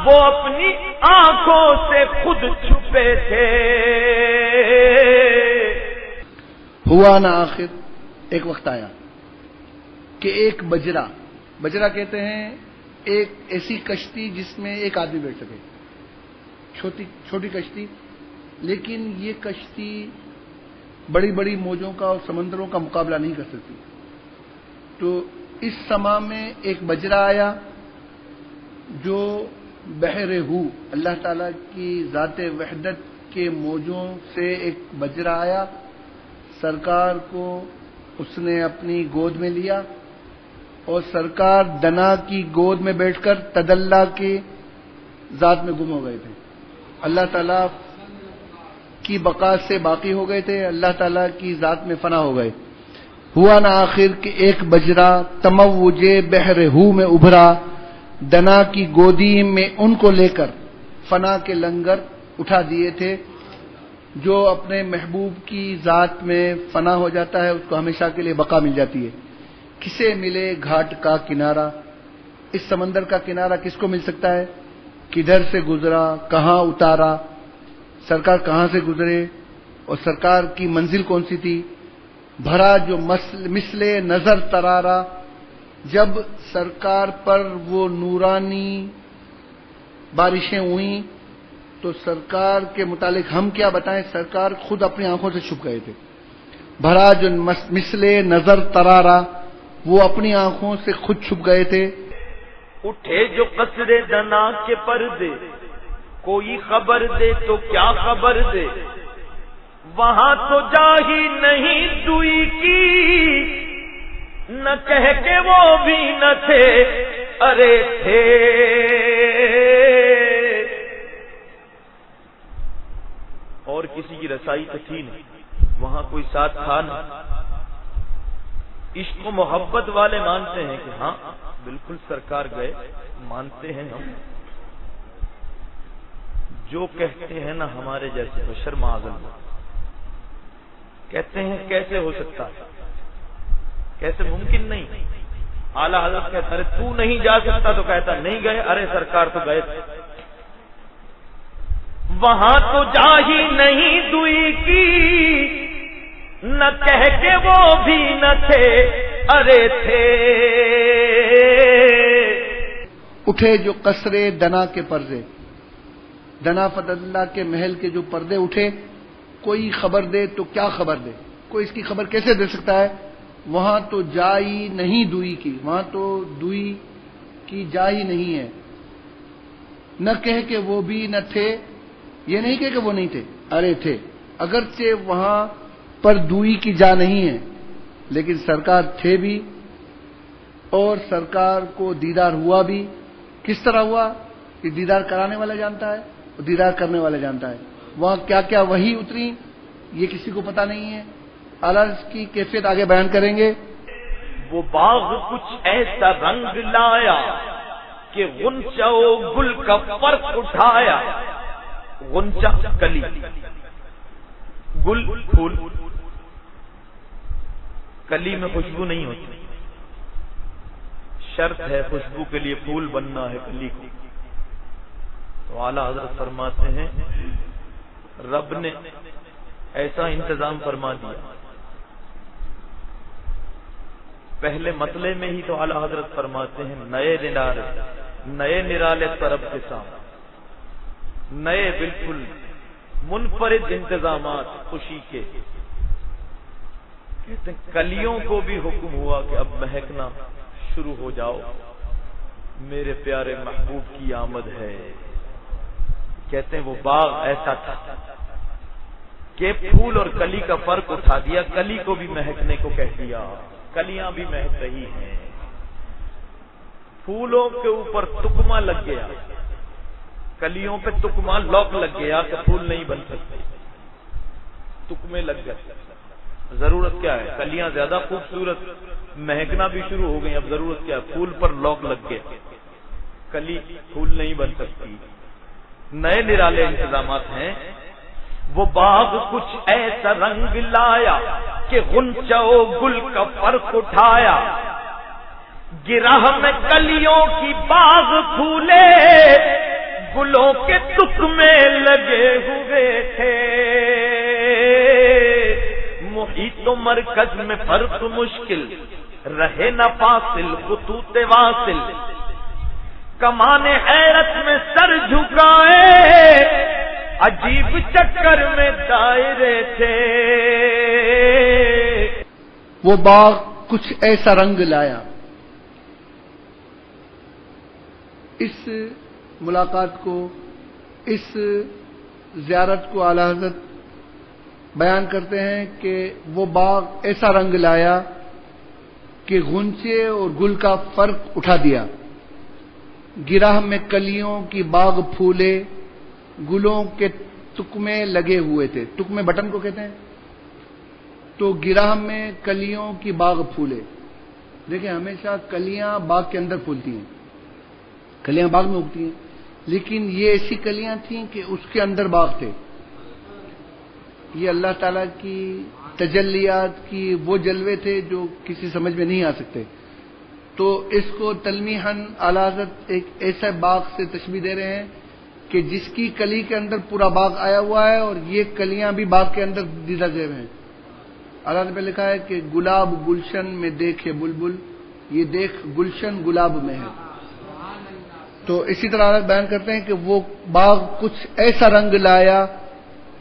وہ اپنی آنکھوں سے خود چھپے تھے۔ ہوا نہ آخر ایک وقت آیا کہ ایک بجرا، بجرا کہتے ہیں ایک ایسی کشتی جس میں ایک آدمی بیٹھ سکے، چھوٹی کشتی، لیکن یہ کشتی بڑی بڑی موجوں کا اور سمندروں کا مقابلہ نہیں کر سکتی۔ تو اس سما میں ایک بجرا آیا جو بحر ہو، اللہ تعالی کی ذات وحدت کے موجوں سے ایک بجرا آیا، سرکار کو اس نے اپنی گود میں لیا، اور سرکار دنا کی گود میں بیٹھ کر تدلا کی ذات میں گم ہو گئے تھے، اللہ تعالیٰ کی بقا سے باقی ہو گئے تھے، اللہ تعالیٰ کی ذات میں فنا ہو گئے۔ ہوا نہ آخر کہ ایک بجرا تموج بحر ہو میں ابھرا، دنا کی گودی میں ان کو لے کر فنا کے لنگر اٹھا دیے تھے۔ جو اپنے محبوب کی ذات میں فنا ہو جاتا ہے اس کو ہمیشہ کے لیے بقا مل جاتی ہے۔ کسے ملے گھاٹ کا کنارہ، اس سمندر کا کنارہ کس کو مل سکتا ہے؟ کدھر سے گزرا کہاں اتارا، سرکار کہاں سے گزرے اور سرکار کی منزل کون سی تھی؟ بھرا جو مثل نظر ترارا، جب سرکار پر وہ نورانی بارشیں ہوئیں تو سرکار کے متعلق ہم کیا بتائیں، سرکار خود اپنی آنکھوں سے چھپ گئے تھے۔ بھرا جو مثل نظر ترارا، وہ اپنی آنکھوں سے خود چھپ گئے تھے۔ اٹھے جو قصر دنا کے پردے، کوئی خبر دے تو کیا خبر دے، وہاں تو جا ہی نہیں دوئی کی، نہ کہہ کے وہ بھی نہ تھے، ارے تھے۔ اور کسی کی رسائی تو تھی نہیں، وہاں کوئی ساتھ تھا نہیں۔ عشق و محبت والے مانتے ہیں کہ ہاں بالکل سرکار گئے، مانتے ہیں ہم۔ جو کہتے ہیں نا ہمارے جیسے بشر معاذ کہتے ہیں کیسے ہو سکتا ہے، کیسے ممکن نہیں۔ اعلیٰ حضرت کہتا ہے تو نہیں جا سکتا، تو کہتا نہیں گئے، ارے سرکار تو گئے تھے۔ وہاں تو جا ہی نہیں دوئی کی، نہ کہہ کے وہ بھی نہ تھے، ارے تھے۔ اٹھے جو قصر دنا کے پردے، دنا فتح اللہ کے محل کے جو پردے اٹھے، کوئی خبر دے تو کیا خبر دے، کوئی اس کی خبر کیسے دے سکتا ہے؟ وہاں تو جائی نہیں دوئی کی، وہاں تو دوئی کی جا ہی نہیں ہے۔ نہ کہہ کہ وہ بھی نہ تھے، یہ نہیں کہ وہ نہیں تھے، ارے تھے۔ اگرچہ وہاں پر دوئی کی جا نہیں ہے لیکن سرکار تھے بھی، اور سرکار کو دیدار ہوا بھی۔ کس طرح ہوا؟ کہ دیدار کرانے والا جانتا ہے اور دیدار کرنے والا جانتا ہے۔ وہاں کیا کیا وحی اتری یہ کسی کو پتا نہیں ہے۔ اعلیٰ کی کیفیت آگے بیان کریں گے۔ وہ باغ کچھ ایسا رنگ لایا کہ غنچہ و گل کا فرق اٹھایا۔ غنچہ کلی، گل پھول، کلی میں خوشبو نہیں ہوتی، شرط ہے خوشبو کے لیے پھول بننا ہے کلی کو۔ تو اعلیٰ حضرت فرماتے ہیں رب نے ایسا انتظام فرما دیا، پہلے مطلع میں ہی تو اعلیٰ حضرت فرماتے ہیں نئے نرالے طرب کے ساتھ، نئے بالکل منفرد انتظامات خوشی کے۔ کہتے ہیں کلیوں کو بھی حکم ہوا کہ اب مہکنا شروع ہو جاؤ، میرے پیارے محبوب کی آمد ہے. کہتے ہیں وہ باغ ایسا تھا کہ پھول اور کلی کا فرق اٹھا دیا، کلی کو بھی مہکنے کو کہہ دیا، کلیاں بھی مہک رہی ہیں. پھولوں کے اوپر تکمہ لگ گیا، کلیوں پہ تکمہ لاک لگ گیا کہ پھول نہیں بن سکتے، تکمے لگ گئے. ضرورت کیا ہے؟ کلیاں زیادہ خوبصورت، مہکنا بھی شروع ہو گئی. اب ضرورت کیا ہے؟ پھول پر لاک لگ گیا، کلی پھول نہیں بن سکتی. نئے نرالے انتظامات ہیں. وہ باغ کچھ ایسا رنگ لایا کہ غنچہ و گل کا فرق اٹھایا. گراہ میں کلیوں کی باغ پھولے، گلوں کے تکمے لگے ہوئے تھے. محیط و مرکز میں فرق مشکل، رہے نہ فاصل خطوط واصل. کمان حیرت میں سر جھکائے، عجیب چکر میں دائرے تھے. وہ باغ کچھ ایسا رنگ لایا. اس ملاقات کو، اس زیارت کو اعلی حضرت بیان کرتے ہیں کہ وہ باغ ایسا رنگ لایا کہ غنچے اور گل کا فرق اٹھا دیا. گراہ میں کلیوں کی باغ پھولے، گلوں کے تکمے لگے ہوئے تھے. تکمے بٹن کو کہتے ہیں. تو گراہ میں کلیوں کی باغ پھولے. دیکھیں ہمیشہ کلیاں باغ کے اندر پھولتی ہیں، کلیاں باغ میں اگتی ہیں، لیکن یہ ایسی کلیاں تھیں کہ اس کے اندر باغ تھے. یہ اللہ تعالیٰ کی تجلیات کی وہ جلوے تھے جو کسی سمجھ میں نہیں آ سکتے. تو اس کو تلمیحاً اعلی حضرت ایک ایسے باغ سے تشبیہ دے رہے ہیں کہ جس کی کلی کے اندر پورا باغ آیا ہوا ہے اور یہ کلیاں بھی باغ کے اندر دیدہ زیب ہیں. اللہ نے پہ لکھا ہے کہ گلاب گلشن میں دیکھے بلبل، یہ دیکھ گلشن گلاب میں ہے. تو اسی طرح اللہ بیان کرتے ہیں کہ وہ باغ کچھ ایسا رنگ لایا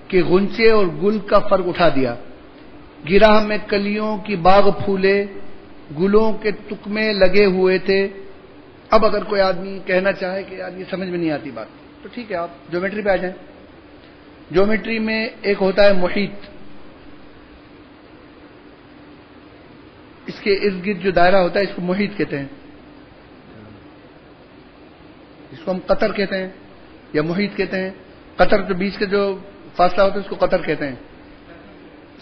کہ غنچے اور گل کا فرق اٹھا دیا. گراہ میں کلیوں کی باغ پھولے، گلوں کے تکمے لگے ہوئے تھے. اب اگر کوئی آدمی کہنا چاہے کہ یار یہ سمجھ میں نہیں آتی بات، تو ٹھیک ہے آپ جیومیٹری پہ آ جائیں. جیومیٹری میں ایک ہوتا ہے محیط، اس کے ارد گرد جو دائرہ ہوتا ہے اس کو محیط کہتے ہیں. اس کو ہم قطر کہتے ہیں یا محیط کہتے ہیں. قطر جو بیچ کا جو فاصلہ ہوتا ہے اس کو قطر کہتے ہیں.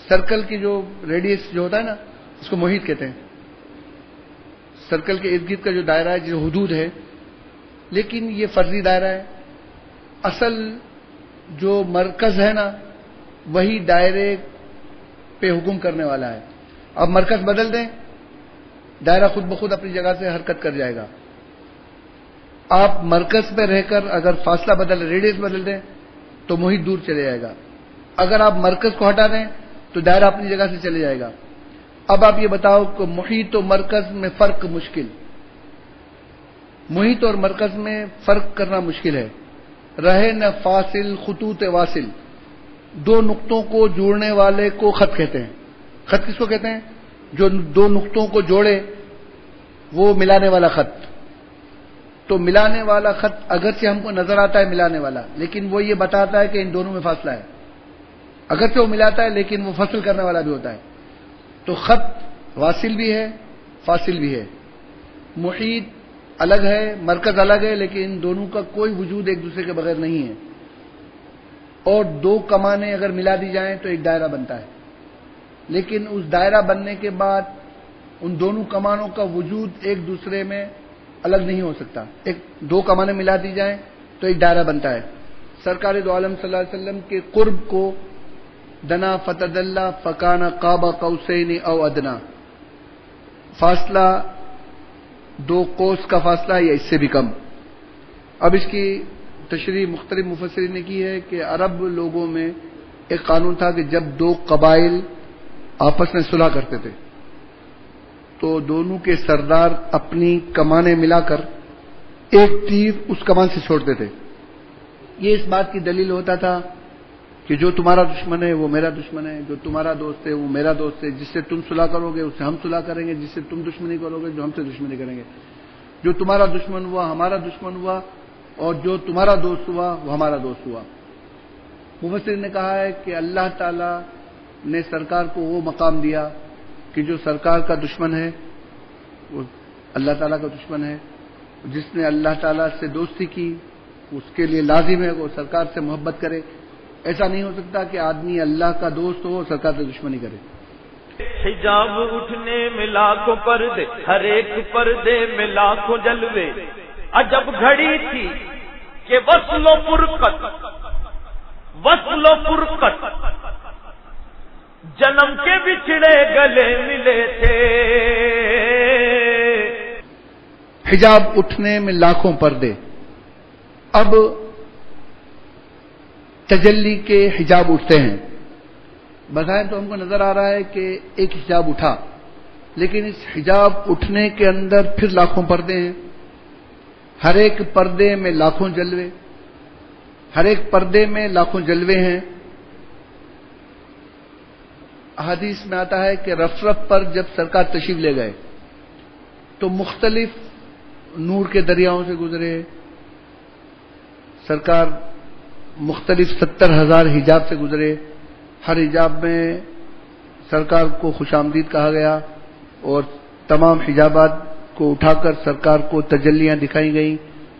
سرکل کی جو ریڈیس جو ہوتا ہے نا اس کو محیط کہتے ہیں. سرکل کے ارد گرد کا جو دائرہ ہے جو حدود ہے، لیکن یہ فرضی دائرہ ہے. اصل جو مرکز ہے نا وہی دائرے پہ حکم کرنے والا ہے. اب مرکز بدل دیں، دائرہ خود بخود اپنی جگہ سے حرکت کر جائے گا. آپ مرکز پہ رہ کر اگر فاصلہ بدل ریڈیس بدل دیں تو محیط دور چلے جائے گا. اگر آپ مرکز کو ہٹا دیں تو دائرہ اپنی جگہ سے چلے جائے گا. اب آپ یہ بتاؤ کہ محیط و مرکز میں فرق مشکل. محیط اور مرکز میں فرق کرنا مشکل ہے. رہے نہ فاصل خطوط واصل، دو نقطوں کو جوڑنے والے کو خط کہتے ہیں. خط کس کو کہتے ہیں؟ جو دو نقطوں کو جوڑے وہ ملانے والا خط. تو ملانے والا خط اگرچہ ہم کو نظر آتا ہے ملانے والا، لیکن وہ یہ بتاتا ہے کہ ان دونوں میں فاصلہ ہے. اگرچہ وہ ملاتا ہے لیکن وہ فصل کرنے والا بھی ہوتا ہے. تو خط واصل بھی ہے فاصل بھی ہے. محیط الگ ہے، مرکز الگ ہے، لیکن ان دونوں کا کوئی وجود ایک دوسرے کے بغیر نہیں ہے. اور دو کمانیں اگر ملا دی جائیں تو ایک دائرہ بنتا ہے، لیکن اس دائرہ بننے کے بعد ان دونوں کمانوں کا وجود ایک دوسرے میں الگ نہیں ہو سکتا. ایک دو کمانیں ملا دی جائیں تو ایک دائرہ بنتا ہے. سرکار دو عالم صلی اللہ علیہ وسلم کے قرب کو دنا فتدلہ فکان قاب قوسین او ادنا، فاصلہ دو قوس کا فاصلہ یا اس سے بھی کم. اب اس کی تشریح مختلف مفسرین نے کی ہے کہ عرب لوگوں میں ایک قانون تھا کہ جب دو قبائل آپس میں صلح کرتے تھے تو دونوں کے سردار اپنی کمانیں ملا کر ایک تیر اس کمان سے چھوڑتے تھے. یہ اس بات کی دلیل ہوتا تھا کہ جو تمہارا دشمن ہے وہ میرا دشمن ہے، جو تمہارا دوست ہے وہ میرا دوست ہے، جس سے تم صلح کرو گے اس سے ہم صلح کریں گے، جس سے تم دشمنی کرو گے جو ہم سے دشمنی کریں گے. جو تمہارا دشمن ہوا ہمارا دشمن ہوا، اور جو تمہارا دوست ہوا وہ ہمارا دوست ہوا۔ مفسرین نے کہا ہے کہ اللہ تعالی نے سرکار کو وہ مقام دیا کہ جو سرکار کا دشمن ہے وہ اللہ تعالیٰ کا دشمن ہے، جس نے اللہ تعالیٰ سے دوستی کی اس کے لیے لازم ہے وہ سرکار سے محبت کرے۔ ایسا نہیں ہو سکتا کہ آدمی اللہ کا دوست ہو اور سرکار سے دشمنی کرے۔ حجاب اٹھنے میں لاکھوں پردے، ہر ایک پردے میں لاکھوں جلوے، عجب گھڑی تھی کہ وصل و فرقت جنم کے بچھڑے گلے ملے تھے۔ حجاب اٹھنے میں لاکھوں پردے، اب تجلی کے حجاب اٹھتے ہیں۔ بظاہر تو ہم کو نظر آ رہا ہے کہ ایک حجاب اٹھا، لیکن اس حجاب اٹھنے کے اندر پھر لاکھوں پردے ہیں، ہر ایک پردے میں لاکھوں جلوے، ہر ایک پردے میں لاکھوں جلوے ہیں۔ احادیث میں آتا ہے کہ رف پر جب سرکار تشریف لے گئے تو مختلف نور کے دریاؤں سے گزرے، سرکار مختلف 70,000 حجاب سے گزرے، ہر حجاب میں سرکار کو خوش آمدید کہا گیا، اور تمام حجابات کو اٹھا کر سرکار کو تجلیاں دکھائی گئیں،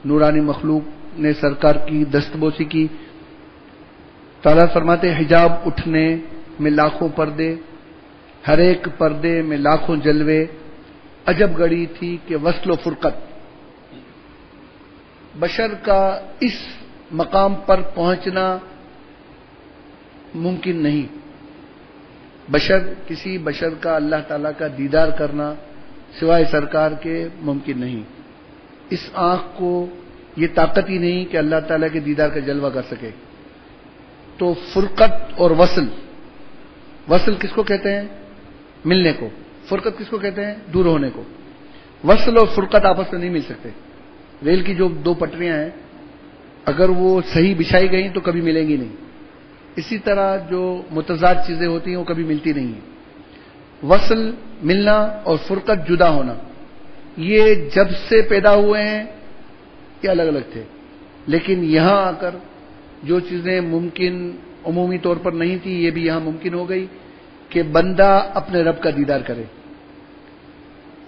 نورانی مخلوق نے سرکار کی دستبوسی کی۔ تعالیٰ فرماتے حجاب اٹھنے میں لاکھوں پردے، ہر ایک پردے میں لاکھوں جلوے، عجب گڑی تھی کہ وصل و فرقت، بشر کا اس مقام پر پہنچنا ممکن نہیں، کسی بشر کا اللہ تعالیٰ کا دیدار کرنا سوائے سرکار کے ممکن نہیں۔ اس آنکھ کو یہ طاقت ہی نہیں کہ اللہ تعالیٰ کے دیدار کا جلوہ کر سکے۔ تو فرقت اور وصل کس کو کہتے ہیں؟ ملنے کو۔ فرقت کس کو کہتے ہیں؟ دور ہونے کو۔ وصل اور فرقت آپس میں نہیں مل سکتے۔ ریل کی جو دو پٹریاں ہیں اگر وہ صحیح بچھائی گئیں تو کبھی ملیں گی نہیں، اسی طرح جو متضاد چیزیں ہوتی ہیں وہ کبھی ملتی نہیں ہیں۔ وصل ملنا اور فرقت جدا ہونا، یہ جب سے پیدا ہوئے ہیں یہ الگ الگ تھے، لیکن یہاں آ کر جو چیزیں ممکن عمومی طور پر نہیں تھی یہ بھی یہاں ممکن ہو گئی کہ بندہ اپنے رب کا دیدار کرے۔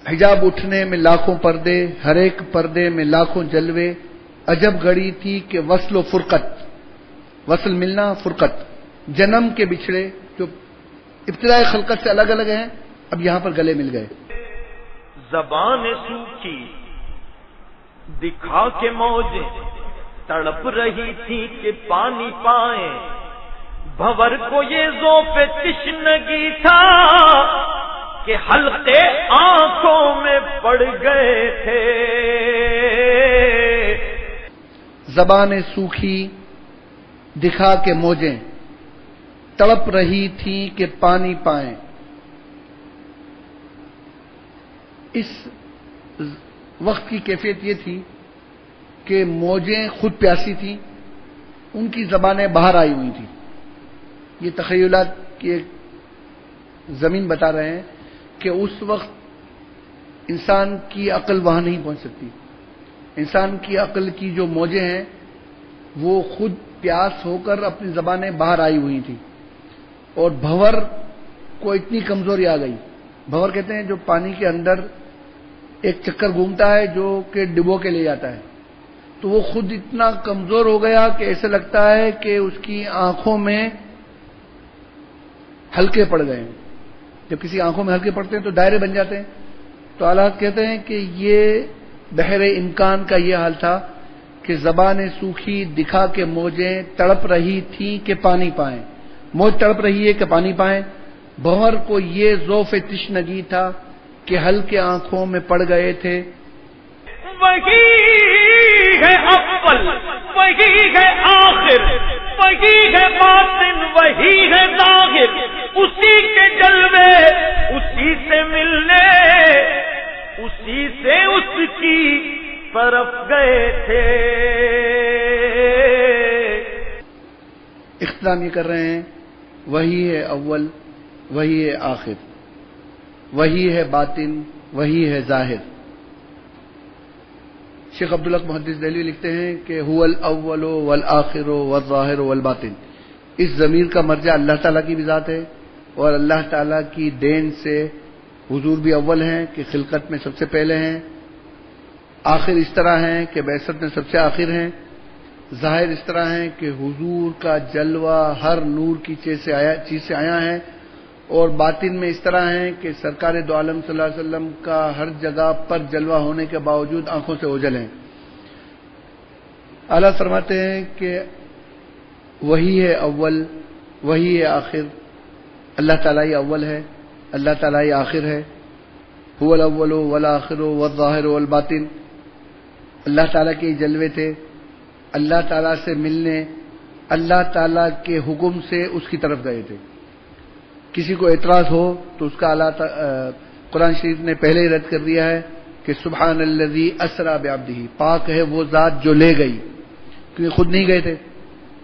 حجاب اٹھنے میں لاکھوں پردے، ہر ایک پردے میں لاکھوں جلوے، عجب گھڑی تھی کہ وصل و فرقت، وصل ملنا، فرقت جنم کے بچھڑے جو ابتدائی خلقت سے الگ الگ ہیں اب یہاں پر گلے مل گئے۔ زبان سوکھی دکھا کے موجیں تڑپ رہی تھی کہ پانی پائیں، بھور کو یہ ذوق تشنگی تھا کہ حلقے آنکھوں میں پڑ گئے تھے۔ زبان سوکھی دکھا کے موجیں تڑپ رہی تھیں کہ پانی پائیں، اس وقت کی کیفیت یہ تھی کہ موجیں خود پیاسی تھیں، ان کی زبانیں باہر آئی ہوئی تھیں۔ یہ تخیلات کی ایک زمین بتا رہے ہیں کہ اس وقت انسان کی عقل وہاں نہیں پہنچ سکتی، انسان کی عقل کی جو موجیں ہیں وہ خود پیاس ہو کر اپنی زبانیں باہر آئی ہوئی تھیں، اور بھور کو اتنی کمزوری آ گئی۔ بھور کہتے ہیں جو پانی کے اندر ایک چکر گھومتا ہے جو کہ ڈبو کے لے جاتا ہے، تو وہ خود اتنا کمزور ہو گیا کہ ایسے لگتا ہے کہ اس کی آنکھوں میں ہلکے پڑ گئے ہیں۔ جب کسی آنکھوں میں ہلکے پڑتے ہیں تو دائرے بن جاتے ہیں۔ تو اعلیٰ کہتے ہیں کہ یہ بحر امکان کا یہ حال تھا کہ زبان سوکھی دکھا کے موجیں تڑپ رہی تھیں کہ پانی پائیں، موج تڑپ رہی ہے کہ پانی پائیں، بھور کو یہ ذوف تشنگی تھا کہ ہلکے آنکھوں میں پڑ گئے تھے۔ وہی ہے اول، وہی ہے آخر، وہی ہے باطن، وہی ہے ظاہر، اسی کے جلوے اسی سے ملنے، اسی سے اس کی طرف گئے تھے۔ اختتام یہ کر رہے ہیں وہی ہے اول، وہی ہے آخر، وہی ہے باطن، وہی ہے ظاہر، شیخ عبدالحق محدث دہلوی لکھتے ہیں کہ هو الاول والآخر والظاہر والباطن، اس ضمیر کا مرجع اللہ تعالیٰ کی بھی ذات ہے، اور اللہ تعالیٰ کی دین سے حضور بھی اول ہیں کہ خلقت میں سب سے پہلے ہیں، آخر اس طرح ہیں کہ بعثت میں سب سے آخر ہیں، ظاہر اس طرح ہیں کہ حضور کا جلوہ ہر نور کی چیز سے آیا ہے، اور باطن میں اس طرح ہیں کہ سرکار دو عالم صلی اللہ علیہ وسلم کا ہر جگہ پر جلوہ ہونے کے باوجود آنکھوں سے اوجھل ہیں۔ اعلیٰ فرماتے ہیں کہ وہی ہے اول، وہی ہے آخر، اللہ تعالیٰ ہی اول ہے، اللہ تعالیٰ ہی آخر ہے، هو الاول والآخر والظاہر والباطن، اللہ تعالیٰ کے جلوے تھے، اللہ تعالیٰ سے ملنے اللہ تعالیٰ کے حکم سے اس کی طرف گئے تھے۔ کسی کو اعتراض ہو تو اس کا قرآن شریف نے پہلے ہی رد کر دیا ہے کہ سبحان الذی اسری بعبدہ، پاک ہے وہ ذات جو لے گئی، کیونکہ خود نہیں گئے تھے،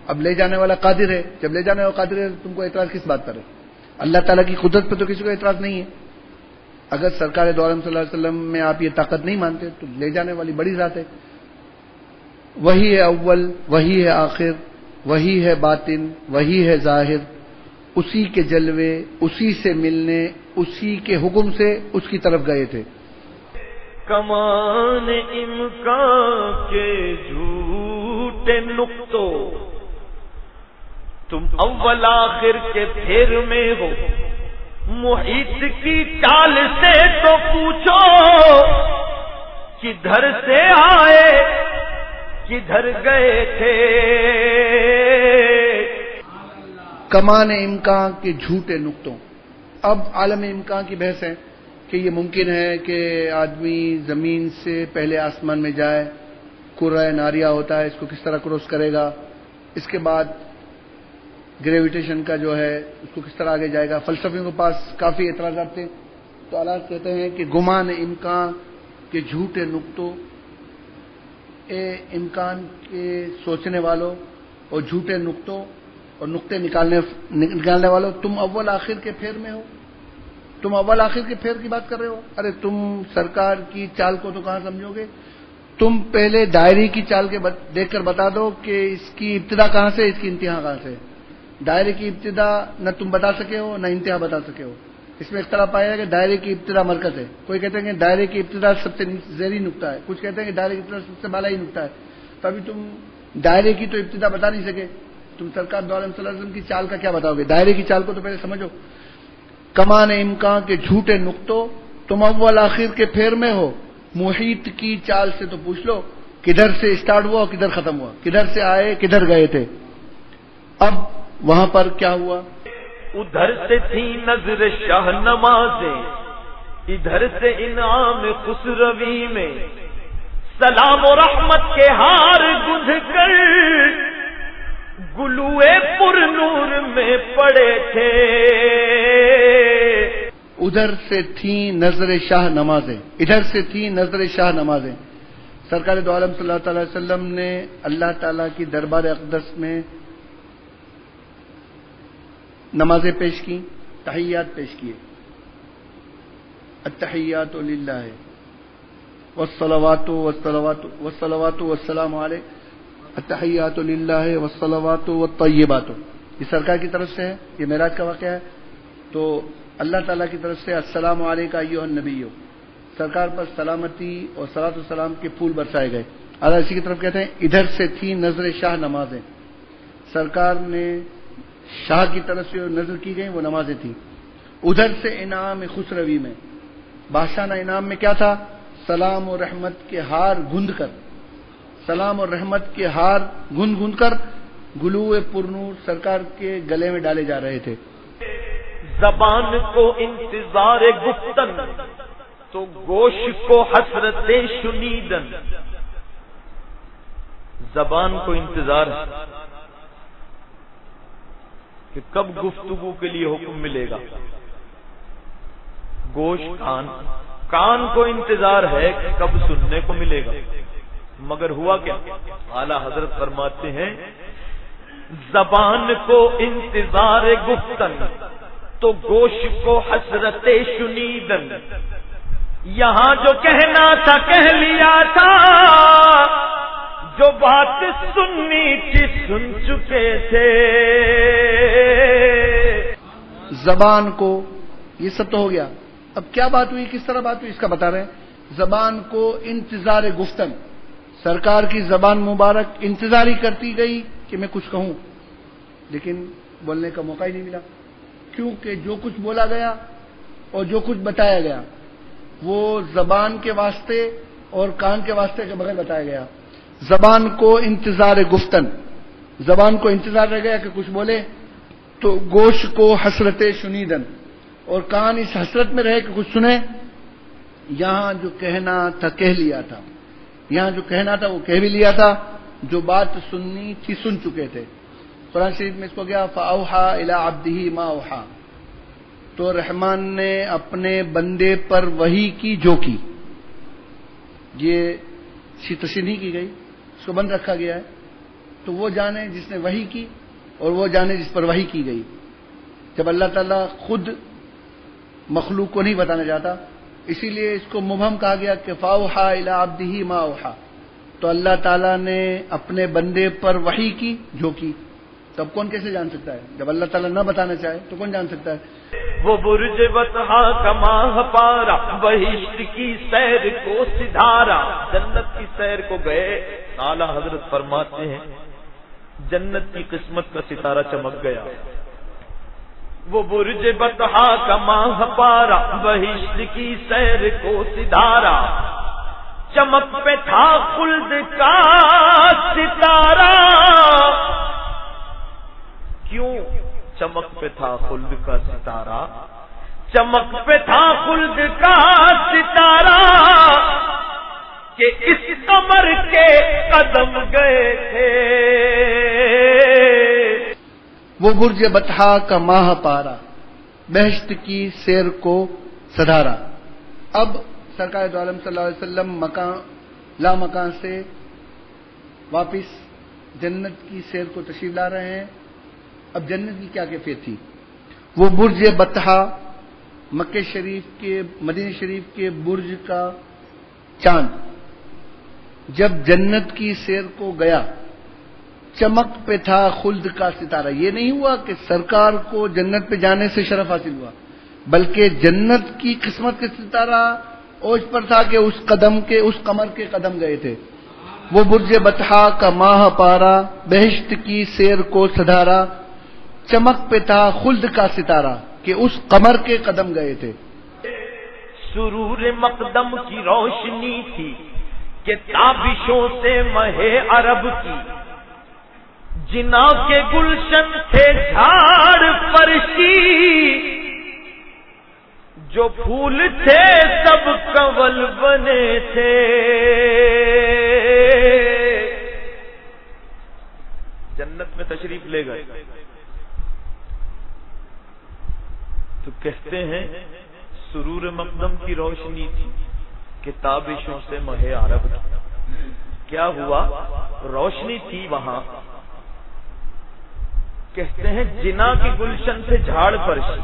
اب لے جانے والا قادر ہے، جب لے جانے والا قادر ہے تم کو اعتراض کس بات پر ہے؟ اللہ تعالیٰ کی قدرت پہ تو کسی کو اعتراض نہیں ہے۔ اگر سرکار دو عالم صلی اللہ علیہ وسلم میں آپ یہ طاقت نہیں مانتے تو لے جانے والی بڑی ذات ہے۔ وہی ہے اول، وہی ہے آخر، وہی ہے باطن، وہی ہے ظاہر، اسی کے جلوے، اسی سے ملنے، اسی کے حکم سے اس کی طرف گئے تھے۔ کمان امکان کے جھوٹے نقطوں، تم اول آخر کے پھیر میں ہو، محیط کی چال سے تو پوچھو، کدھر سے آئے کدھر گئے تھے۔ کمان امکان کے جھوٹے نقطوں، اب عالم امکان کی بحث ہے کہ یہ ممکن ہے کہ آدمی زمین سے پہلے آسمان میں جائے، کرۂ ناریہ ہوتا ہے، اس کو کس طرح کراس کرے گا، اس کے بعد گریویٹیشن کا جو ہے اس کو کس طرح آگے جائے گا۔ فلسفیوں کے پاس کافی اعتراضات تھے، تو اللہ کہتے ہیں کہ گمان امکان کے جھوٹے نقطوں، اے امکان کے سوچنے والوں اور جھوٹے نقطوں اور نقطے نکالنے والوں، تم اول آخر کے پھیر میں ہو، تم اول آخر کے پھیر کی بات کر رہے ہو؟ ارے تم سرکار کی چال کو تو کہاں سمجھو گے؟ تم پہلے دائرے کی چال کے دیکھ کر بتا دو کہ اس کی ابتدا کہاں سے، اس کی انتہا کہاں سے۔ دائرے کی ابتدا نہ تم بتا سکے ہو نہ انتہا بتا سکے ہو۔ اس میں اختلاف پایا ہے کہ دائرے کی ابتدا مرکز ہے، کوئی کہتے ہیں کہ دائرے کی ابتدا سب سے زیریں نقطہ ہے، کچھ کہتے ہیں کہ دائرے کی ابتدا سب سے بالا ہی نقطہ ہے۔ تو ابھی تم دائرے کی تو ابتدا بتا نہیں سکے، تم سرکار دو عالم صلی اللہ علیہ وسلم کی چال کا کیا بتاؤ گے؟ دائرے کی چال کو تو پہلے سمجھو۔ کمان امکان کے جھوٹے نقطوں، تم اول آخر کے پھیر میں ہو، محیط کی چال سے تو پوچھ لو کدھر سے اسٹارٹ ہوا اور کدھر ختم ہوا، کدھر سے آئے کدھر گئے تھے۔ اب وہاں پر کیا ہوا؟ ادھر سے تھی نظر شاہ نمازیں، ادھر سے انعام خسروی میں، سلام و رحمت کے ہار گندھ کر گلوئے پر نور میں پڑے تھے۔ ادھر سے تھی نظر شاہ نمازیں، ادھر سے تھی نظر شاہ نمازیں۔ سرکار دو عالم صلی اللہ تعالی وسلم نے اللہ تعالیٰ کی دربار اقدس میں نمازیں پیش کی، تحیات پیش کیے۔ التحیات للہ والصلوات والسلام علیہ، التحیات للہ والصلوات والطیبات، یہ سرکار کی طرف سے ہے، یہ معراج کا واقعہ ہے۔ تو اللہ تعالیٰ کی طرف سے السلام علیکہ ایھا النبی، سرکار پر سلامتی اور صلاۃ والسلام کے پھول برسائے گئے۔ اللہ اسی کی طرف کہتے ہیں ادھر سے تھی نظر شاہ نمازیں، سرکار نے شاہ کی طرف سے نظر کی گئی وہ نمازیں تھیں۔ ادھر سے انعام خسروی میں، بادشاہ انعام میں کیا تھا؟ سلام و رحمت کے ہار گند کر، سلام اور رحمت کے ہار گند گند کر گلوئے پرنور سرکار کے گلے میں ڈالے جا رہے تھے۔ زبان کو انتظار گفتن تو گوشت کو حسرت شنیدن، زبان کو انتظار ہے کہ کب گفتگو کے لیے حکم ملے گا، گوشت کان کو انتظار ہے کہ کب سننے کو ملے گا، مگر ہوا کیا؟ اعلیٰ حضرت فرماتے ہیں زبان کو انتظار گفتن تو گوشت کو حسرت شنیدن، یہاں جو کہنا تھا کہہ لیا تھا، جو بات سننی تھی سن چکے تھے. زبان کو، یہ سب تو ہو گیا. اب کیا بات ہوئی، کس طرح بات ہوئی، اس کا بتا رہے ہیں. زبان کو انتظار گفتن، سرکار کی زبان مبارک انتظاری کرتی گئی کہ میں کچھ کہوں، لیکن بولنے کا موقع ہی نہیں ملا، کیونکہ جو کچھ بولا گیا اور جو کچھ بتایا گیا وہ زبان کے واسطے اور کان کے واسطے کے بغیر بتایا گیا. زبان کو انتظار گفتن، زبان کو انتظار رہ گیا کہ کچھ بولے، تو گوش کو حسرت شنیدن، اور کان اس حسرت میں رہے کہ کچھ سنے. یہاں جو کہنا تھا کہہ لیا تھا، یہاں جو کہنا تھا وہ کہہ بھی لیا تھا، جو بات سننی تھی سن چکے تھے. قرآن شریف میں اس کو گیا فَأَوْحَى إِلَىٰ عَبْدِهِ مَا أَوْحَى، تو رحمان نے اپنے بندے پر وحی کی جو کی. یہ تشریح نہیں کی گئی، اس کو بند رکھا گیا ہے. تو وہ جانے جس نے وحی کی اور وہ جانے جس پر وحی کی گئی. جب اللہ تعالیٰ خود مخلوق کو نہیں بتانا چاہتا، اسی لیے اس کو مبہم کہا گیا کہ فَأَوْحَى إِلَىٰ عَبْدِهِ مَا أَوْحَى، تو اللہ تعالیٰ نے اپنے بندے پر وحی کی جو کی. تب کون کیسے جان سکتا ہے؟ جب اللہ تعالیٰ نہ بتانا چاہے تو کون جان سکتا ہے؟ وہ برج بطحا کا ماہ پارا، بہشت کی سیر کو سدھارا. جنت کی سیر کو گئے، اعلیٰ حضرت فرماتے ہیں جنت کی قسمت کا ستارہ چمک گیا. وہ برج بطحا کا ماہ پارا، بہشت کی سیر کو سدھارا. چمک پہ تھا خلد کا ستارہ. کیوں چمک پہ تھا خلد کا ستارہ؟ چمک پہ تھا خلد کا ستارہ کہ اس قمر کے قدم گئے تھے. وہ برج بطحا کا ماہ پارا، بہشت کی سیر کو سدھارا. اب سرکار دو عالم صلی اللہ علیہ وسلم مکان لا مکان سے واپس جنت کی سیر کو تشریف لا رہے ہیں. اب جنت کی کیا کیفیت تھی؟ وہ برج بطحا، مکہ شریف کے، مدینہ شریف کے برج کا چاند جب جنت کی سیر کو گیا، چمک پہ تھا خلد کا ستارہ. یہ نہیں ہوا کہ سرکار کو جنت پہ جانے سے شرف حاصل ہوا، بلکہ جنت کی قسمت کے ستارہ اوج پر تھا کہ اس قدم کے، اس قمر کے قدم گئے تھے. وہ برج بطحا کا ماہ پارا، بہشت کی سیر کو سدھارا. چمک پہ تھا خلد کا ستارہ کہ اس قمر کے قدم گئے تھے. سرور مقدم کی روشنی تھی کہ تابشوں سے مہے عرب کی. جنا کے گلشن تھے جھاڑ فرشی، جو پھول تھے سب کنول بنے تھے. جنت میں تشریف لے گئے تو کہتے ہیں سرور مقدم کی روشنی تھی کہ تابشوں سے مہے عرب کی. کیا ہوا؟ روشنی تھی وہاں. کہتے ہیں جنا کی گلشن سے جھاڑ فرشی.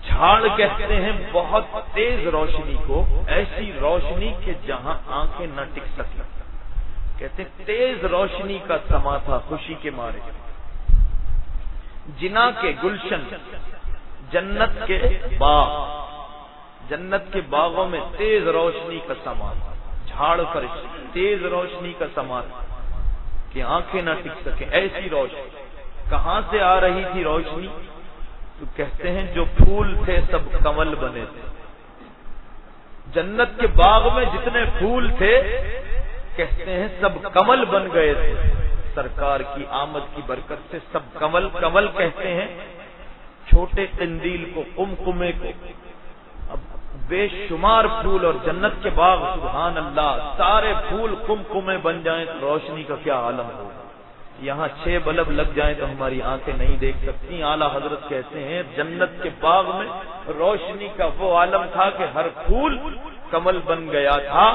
جھاڑ کہتے ہیں بہت تیز روشنی کو، ایسی روشنی کہ جہاں آنکھیں نہ ٹک سکیں. کہتے ہیں تیز روشنی کا سما تھا خوشی کے مارے. جنا کے گلشن، جنت کے باغ، جنت کے باغوں میں تیز روشنی کا سما تھا. جھاڑ فرش تیز روشنی کا سما تھا کہ آنکھیں نہ ٹک سکیں. ایسی روشنی کہاں سے آ رہی تھی روشنی؟ تو کہتے ہیں جو پھول تھے سب کمل بنے تھے. جنت کے باغ میں جتنے پھول تھے کہتے ہیں سب کمل بن گئے تھے. سرکار کی آمد کی برکت سے سب کمل. کمل کہتے ہیں چھوٹے قندیل کو، قمقمے کو. اب بے شمار پھول اور جنت کے باغ، سبحان اللہ، سارے پھول قمقمے بن جائیں تو روشنی کا کیا عالم ہو. یہاں 6 بلب لگ جائیں تو ہماری آنکھیں نہیں دیکھ سکتی. اعلیٰ حضرت کہتے ہیں جنت کے باغ میں روشنی کا وہ عالم تھا کہ ہر پھول کمل بن گیا تھا.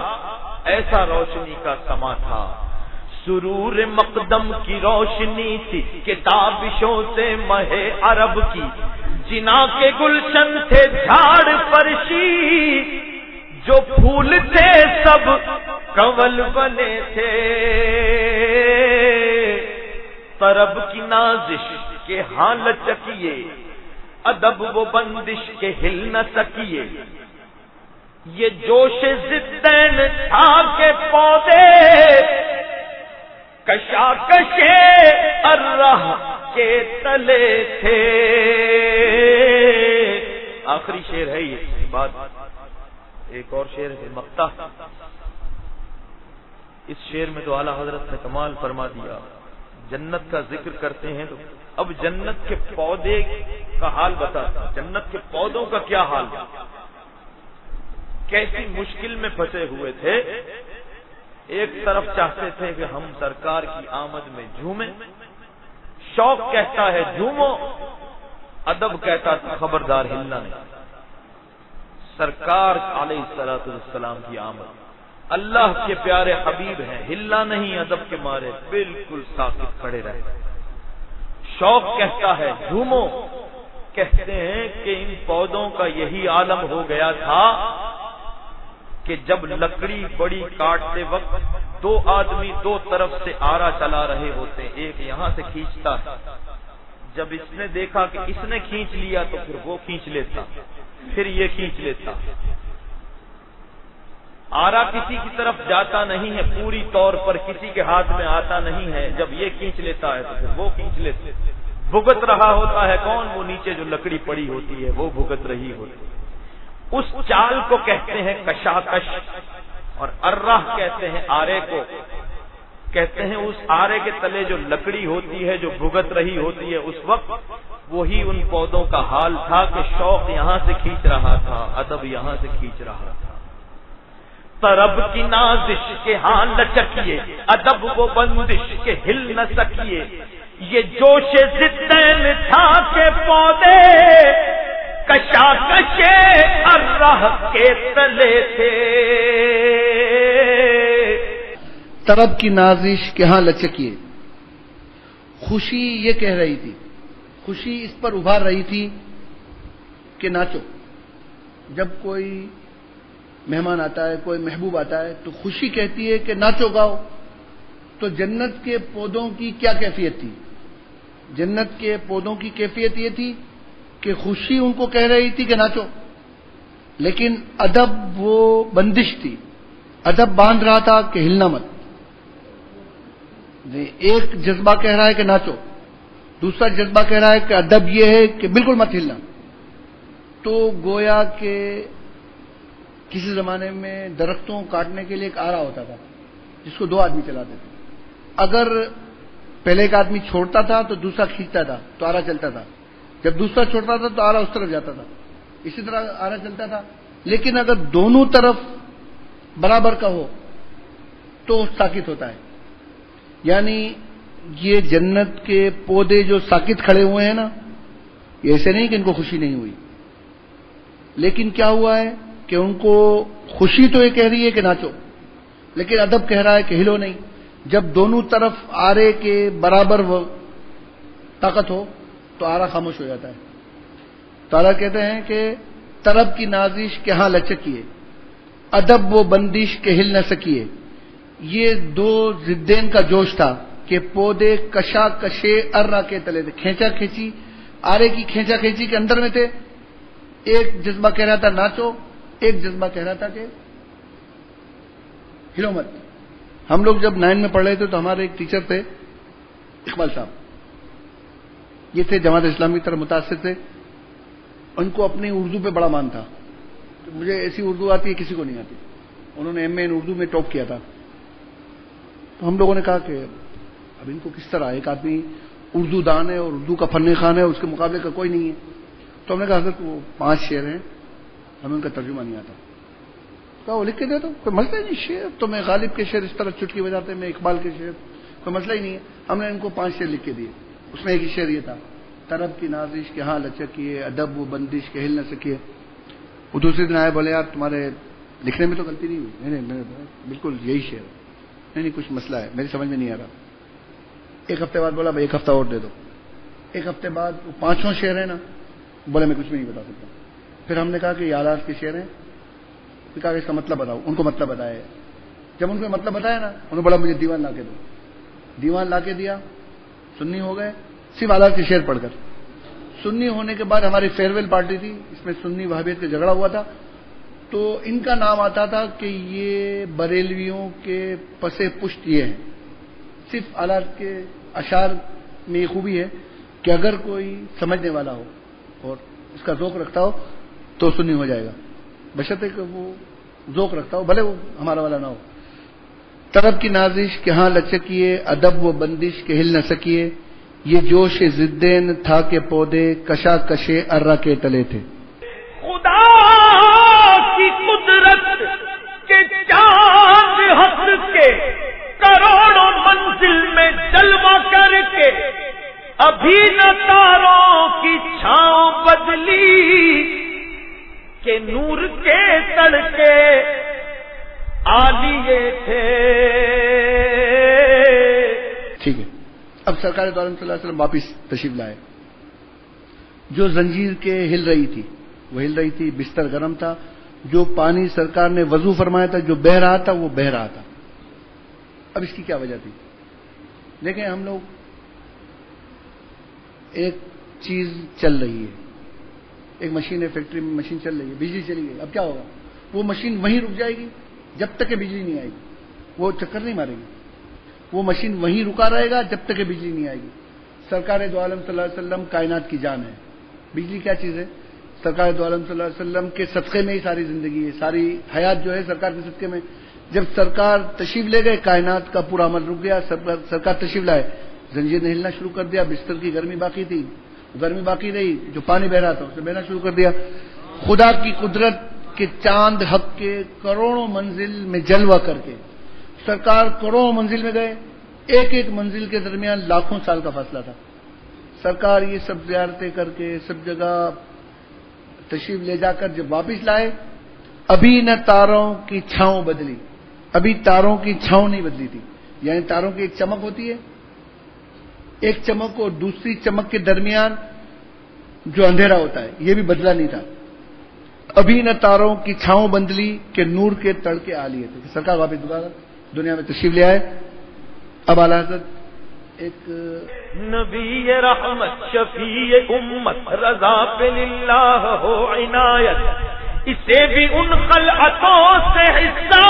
ایسا روشنی کا سما تھا. سرور مقدم کی روشنی تھی کہ تابشوں سے مہے عرب کی. جنا کے گلشن تھے جھاڑ فرشی، جو پھول تھے سب کنول بنے تھے، طرب کی نازش کے ہاں لچکیے، ادب وہ بندش کے ہل نہ سکیے، یہ جوش ضدین تھا کے پودے کشاکشے الرہ کے تلے تھے۔ آخری شعر ہے یہ بات، ایک اور شعر ہے مقطع۔ اس شعر میں تو اعلیٰ حضرت نے کمال فرما دیا، جنت کا ذکر کرتے ہیں تو اب جنت کے پودے کا حال بتا، جنت کے پودوں کا کیا حال، کیسی مشکل میں پھنسے ہوئے تھے۔ ایک طرف چاہتے تھے کہ ہم سرکار کی آمد میں جھومیں، شوق کہتا ہے جھومو، ادب کہتا تھا خبردار ہلنا نہیں۔ سرکار علیہ الصلوۃ والسلام کی آمد، اللہ کے پیارے حبیب ہیں، ہلنا نہیں، ادب کے مارے بالکل ساکت کھڑے رہے۔ شوق کہتا ہے جھومو، کہتے ہیں کہ ان پودوں کا یہی عالم ہو گیا تھا کہ جب لکڑی بڑی کاٹتے وقت دو آدمی دو طرف سے آرا چلا رہے ہوتے، ایک یہاں سے کھینچتا ہے، جب اس نے دیکھا کہ اس نے کھینچ لیا تو پھر وہ کھینچ لیتا، پھر یہ کھینچ لیتا۔ آرا کسی کی طرف جاتا نہیں ہے پوری طور پر، کسی کے ہاتھ میں آتا نہیں ہے، جب یہ کھینچ لیتا ہے تو پھر وہ کھینچ لیتے۔ بھگت رہا ہوتا ہے کون؟ وہ نیچے جو لکڑی پڑی ہوتی ہے وہ بھگت رہی ہوتی ہے۔ اس چال کو کہتے ہیں کشاکش، اور الرہ کہتے ہیں آرے کو، کہتے ہیں اس آرے کے تلے جو لکڑی ہوتی ہے جو بھگت رہی ہوتی ہے، اس وقت وہی ان پودوں کا حال تھا کہ شوق یہاں سے کھینچ رہا تھا، ادب یہاں سے کھینچ رہا تھا۔ طرب کی نازش کے ہاں لچکیے، ادب وہ بندش کے ہل نہ سکیے، یہ جوش ضدین تھا کے پودے کشاکشے الرہ کے تلے تھے۔ طرب کی نازش کے ہاں لچکیے، خوشی یہ کہہ رہی تھی، خوشی اس پر ابھار رہی تھی کہ ناچو۔ جب کوئی مہمان آتا ہے، کوئی محبوب آتا ہے تو خوشی کہتی ہے کہ ناچو گاؤ۔ تو جنت کے پودوں کی کیا کیفیت تھی؟ جنت کے پودوں کی کیفیت یہ تھی کہ خوشی ان کو کہہ رہی تھی کہ ناچو، لیکن ادب وہ بندش تھی، ادب باندھ رہا تھا کہ ہلنا مت۔ ایک جذبہ کہہ رہا ہے کہ ناچو، دوسرا جذبہ کہہ رہا ہے کہ ادب یہ ہے کہ بالکل مت ہلنا۔ تو گویا کہ کسی زمانے میں درختوں کاٹنے کے لیے ایک آرا ہوتا تھا جس کو دو آدمی چلاتے تھے، اگر پہلے ایک آدمی چھوڑتا تھا تو دوسرا کھینچتا تھا تو آرا چلتا تھا، جب دوسرا چھوڑتا تھا تو آرا اس طرف جاتا تھا، اسی طرح آرا چلتا تھا۔ لیکن اگر دونوں طرف برابر کا ہو تو ساکت ہوتا ہے۔ یعنی یہ جنت کے پودے جو ساکت کھڑے ہوئے ہیں نا، یہ ایسے نہیں کہ ان کو خوشی نہیں ہوئی، لیکن کیا ہوا ہے کہ ان کو خوشی تو یہ کہہ رہی ہے کہ ناچو، لیکن ادب کہہ رہا ہے کہ ہلو نہیں۔ جب دونوں طرف آرے کے برابر طاقت ہو تو آرا خاموش ہو جاتا ہے۔ تعالیٰ کہتے ہیں کہ طرب کی نازش کے ہاں لچکیے، ادب وہ بندش کے ہل نہ سکیے۔ یہ دو ضدین کا جوش تھا کہ پودے کشا کشے ارا کے تلے تھے، کھینچا کھینچی، آرے کی کھینچا کھینچی کے اندر میں تھے۔ ایک جذبہ کہہ رہا تھا ناچو، ایک جذبہ کہہ رہا تھا کہ ہلو مت۔ ہم لوگ جب 9 میں پڑھ رہے تھے تو ہمارے ایک ٹیچر تھے اقبال صاحب، یہ تھے جماعت اسلامی کی طرف متاثر تھے، ان کو اپنی اردو پہ بڑا مان تھا۔ مجھے ایسی اردو آتی ہے کسی کو نہیں آتی، انہوں نے ایم اے اردو میں ٹاپ کیا تھا۔ تو ہم لوگوں نے کہا کہ اب ان کو کس طرح، ایک آدمی اردو دان ہے اور اردو کا فن خوان ہے، اس کے مقابلے کا کوئی نہیں ہے۔ تو ہم نے کہا حضرت وہ 5 شعر ہیں، ہمیں ان کا ترجمہ نہیں آتا۔ کہا وہ لکھ کے دے دو، کوئی مسئلہ ہی نہیں، شعر تو میں غالب کے شعر اس طرح چٹکی بجاتے ہیں، میں اقبال کے شعر، کوئی مسئلہ ہی نہیں ہے۔ ہم نے ان کو 5 شعر لکھ کے دیے، اس میں ایک ہی شعر یہ تھا، طرب کی نازش کے ہاں لچکیے، ادب و بندش کے ہل نہ سکیے۔ وہ دوسرے دن آئے، بولے یار تمہارے لکھنے میں تو غلطی نہیں ہوئی؟ نہیں بالکل یہی شعر، نہیں کچھ مسئلہ ہے، میری سمجھ میں نہیں آ رہا۔ ایک ہفتے بعد بولا بھائی ایک ہفتہ اور دے دو۔ ایک ہفتے بعد وہ 5واں شعر ہے نا، بولے میں کچھ بھی نہیں بتا سکتا. پھر ہم نے کہا کہ یہ آلات کے شعر ہیں. پھر کہا کہ اس کا مطلب بتاؤ. ان کو مطلب بتایا. جب ان کو مطلب بتایا نا, انہوں نے بولا مجھے دیوان لا کے دو. دیوان لا کے دیا, سنی ہو گئے صرف آلات کے شعر پڑھ کر. سنی ہونے کے بعد ہماری فیئر ویل پارٹی تھی, اس میں سنی وہابیت کا جھگڑا ہوا تھا, تو ان کا نام آتا تھا کہ یہ بریلویوں کے پسے پشت یہ ہیں. صرف آلات کے اشعار میں یہ خوبی ہے کہ اگر کوئی سمجھنے والا ہو اور اس کا ذوق رکھتا ہو تو سنی ہو جائے گا, بشرطے کہ وہ ذوق رکھتا ہو, بھلے وہ ہمارا والا نہ ہو. طرب کی نازش کہ ہاں لچکیے, ادب و بندش کہ ہل نہ سکیے, یہ جوش زدین تھا کہ پودے کشا کشے ارہ کے تلے تھے. خدا کی قدرت کے چاند ہنس کے کروڑوں منزل میں جلوہ کر کے ابھی نہ تاروں کی چھاؤں بدلی کہ نور کے تڑکے آلیے تھے. ٹھیک ہے, اب سرکار دو عالم صلی اللہ علیہ وسلم واپس تشریف لائے. جو زنجیر کے ہل رہی تھی وہ ہل رہی تھی, بستر گرم تھا, جو پانی سرکار نے وضو فرمایا تھا جو بہہ رہا تھا وہ بہہ رہا تھا. اب اس کی کیا وجہ تھی؟ دیکھیں, ہم لوگ ایک چیز چل رہی ہے, ایک مشین ہے, فیکٹری میں مشین چل رہی ہے, بجلی چلی گئی, اب کیا ہوگا؟ وہ مشین وہیں رک جائے گی جب تک کہ بجلی نہیں آئے گی, وہ چکر نہیں مارے گی. وہ مشین وہیں رکا رہے گا جب تک کہ بجلی نہیں آئے گی. سرکار دو عالم صلی اللہ علیہ وسلم کائنات کی جان ہے. بجلی کیا چیز ہے؟ سرکار دو عالم صلی اللہ علیہ وسلم کے صدقے میں ہی ساری زندگی ہے, ساری حیات جو ہے سرکار کے صدقے میں. جب سرکار تشریف لے گئے کائنات کا پورا عمل رک گیا. سرکار تشریف لائے, زنجیر نے ہلنا شروع کر دیا, بستر کی گرمی باقی تھی, گرمی باقی رہی, جو پانی بہ رہا تھا اسے بہنا شروع کر دیا. خدا کی قدرت کے چاند حق کے کروڑوں منزل میں جلوہ کر کے سرکار کروڑوں منزل میں گئے. ایک ایک منزل کے درمیان لاکھوں سال کا فاصلہ تھا. سرکار یہ سب زیارتیں کر کے سب جگہ تشریف لے جا کر جب واپس لائے, ابھی نہ تاروں کی چھاؤں بدلی. ابھی تاروں کی چھاؤں نہیں بدلی تھی. یعنی تاروں کی ایک چمک ہوتی ہے, ایک چمک اور دوسری چمک کے درمیان جو اندھیرا ہوتا ہے یہ بھی بدلا نہیں تھا. ابھی نہ تاروں کی چھاؤں بدلی کہ نور کے تڑکے آ لیے تھے. سرکار واپس دوبارہ دنیا میں تشریف لے آئے. اب اعلی حضرت ایک نبی رحمت شفیع امت رضا پہ للہ ہو عنایت, اسے بھی ان خلعتوں سے حصہ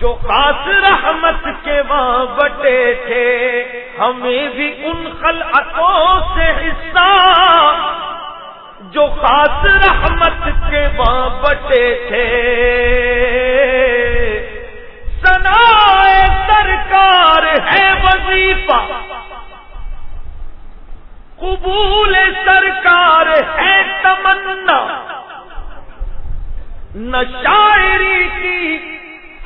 جو خاص رحمت کے وہاں بٹے تھے, ہمیں بھی ان خلعتوں سے حصہ جو خاص رحمت کے وہاں بٹے تھے. ثنائے سرکار ہے وظیفہ, قبول سرکار ہے تمنا, نہ شاعری کی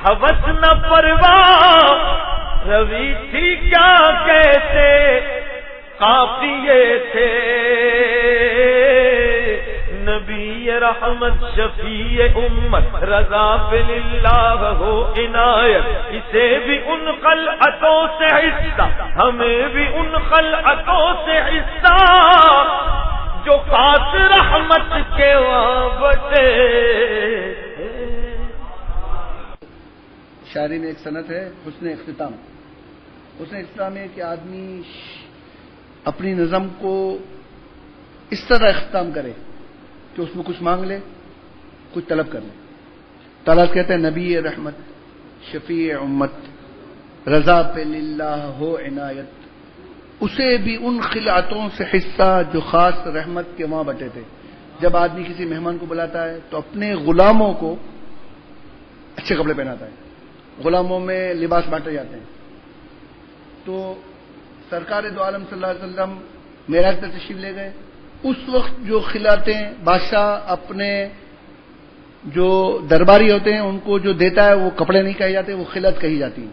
ہوس نہ پرواہ, روی تھی کیا کیسے قافیے تھے. نبی رحمت شفیع امت رضا پہ للہ ہو عنایت, اسے بھی ان خلعتوں سے حصہ, ہمیں بھی ان خلعتوں سے حصہ جو خاص رحمت کے وہاں بٹے. شاعری میں ایک صنعت ہے حسن اختتام. حسن اختتام ہے کہ آدمی اپنی نظم کو اس طرح اختتام کرے کہ اس میں کچھ مانگ لے, کچھ طلب کر لے. تعالیٰ کہتے ہیں نبی رحمت شفیع امت رضا پہ للہ ہو عنایت, اسے بھی ان خلعتوں سے حصہ جو خاص رحمت کے وہاں بٹے تھے. جب آدمی کسی مہمان کو بلاتا ہے تو اپنے غلاموں کو اچھے کپڑے پہناتا ہے, غلاموں میں لباس بانٹے جاتے ہیں. تو سرکار دو عالم صلی اللہ علیہ وسلم معراج پر تشریف لے گئے. اس وقت جو خلعتیں بادشاہ اپنے جو درباری ہوتے ہیں ان کو جو دیتا ہے وہ کپڑے نہیں کہے جاتے, وہ خلعت کہی جاتی ہیں.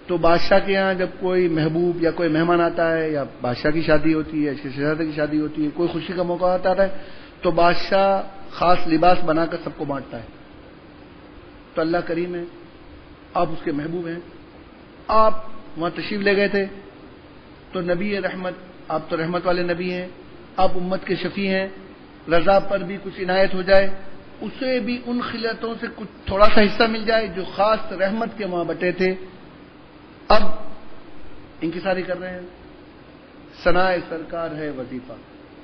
تو بادشاہ کے ہاں جب کوئی محبوب یا کوئی مہمان آتا ہے, یا بادشاہ کی شادی ہوتی ہے, شہزادے کی شادی ہوتی ہے, کوئی خوشی کا موقع آتا ہے, تو بادشاہ خاص لباس بنا کر سب کو بانٹتا ہے. تو اللہ کریم ہے, آپ اس کے محبوب ہیں, آپ وہاں تشریف لے گئے تھے, تو نبی رحمت, آپ تو رحمت والے نبی ہیں, آپ امت کے شفیع ہیں، رضا پر بھی کچھ عنایت ہو جائے، اسے بھی ان خلعتوں سے کچھ تھوڑا سا حصہ مل جائے جو خاص رحمت کے وہاں بٹے تھے، اب انکساری کر رہے ہیں۔ ثناء سرکار ہے وظیفہ۔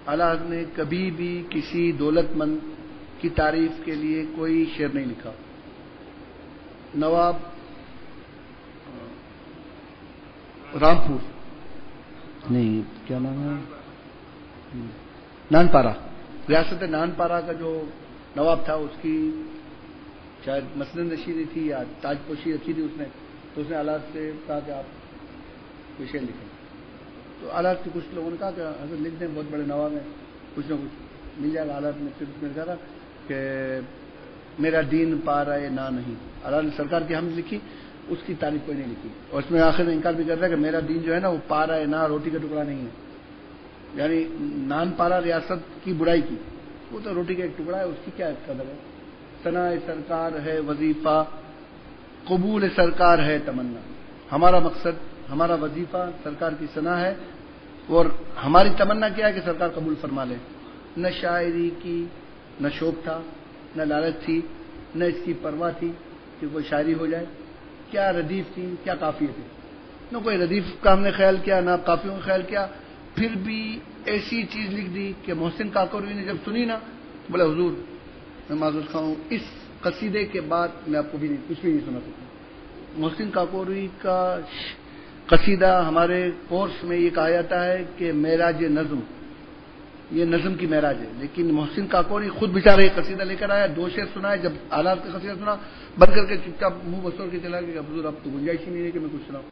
اعلیٰ حضرت نے کبھی بھی کسی دولت مند کی تعریف کے لیے کوئی شعر نہیں لکھا۔ نواب رامپور نہیں، کیا نام ہے، نانپارا، ریاست نانپارا کا جو نواب تھا، اس کی شاید مسند نشینی تھی یا تاج پوشی رکھی تھی اس نے، تو اس نے اعلیٰ سے کہا کہ آپ کوئی شعر لکھیں۔ تو اعلیٰ کے کچھ لوگوں نے کہا کہ حضرت لکھ دیں، بہت بڑے نواب ہیں، کچھ نہ کچھ مل جائے گا۔ اعلیٰ نے پھر اس میں کہا تھا کہ میرا دین پا رہا ہے نہ نہیں۔ اعلیٰ نے سرکار کی حمد لکھی، اس کی تعریف کوئی نہیں لکھی، اور اس میں آخر میں انکار بھی کر رہا ہے کہ میرا دین جو ہے نا وہ پا رہا ہے نہ روٹی کا ٹکڑا نہیں ہے، یعنی نان پارا ریاست کی برائی کی، وہ تو روٹی کا ایک ٹکڑا ہے، اس کی کیا قدر ہے۔ ثناء سرکار ہے وظیفہ، قبول سرکار ہے تمنا۔ ہمارا مقصد، ہمارا وظیفہ سرکار کی ثنا ہے، اور ہماری تمنا کیا ہے کہ سرکار قبول فرما لے۔ نہ شاعری کی نہ شوق تھا، نہ لالچ تھی، نہ اس کی پرواہ تھی کہ کوئی شاعری ہو جائے۔ کیا ردیف تھی، کیا قافیے تھے، نہ کوئی ردیف کا ہم نے خیال کیا، نہ قافیوں کا خیال کیا۔ پھر بھی ایسی چیز لکھ دی کہ محسن کاکوری نے جب سنی نا، بولے حضور میں معذور خواہ ہوں، اس قصیدے کے بعد میں آپ کو بھی کچھ بھی نہیں سنا سکتا۔ محسن کاکوری کا قصیدہ ہمارے کورس میں یہ کہا جاتا ہے کہ معراج نظم، یہ نظم کی معراج ہے، لیکن محسن کاکوری خود بیچارہ یہ قصیدہ لے کر آیا، 2 شعر سنائے، جب آلات کا قصیدہ سنا بند کر کے چپ چاپ منہ بسور کے چلا گیا کہ حضور اب تو گنجائش ہی نہیں ہے کہ میں کچھ سناؤں۔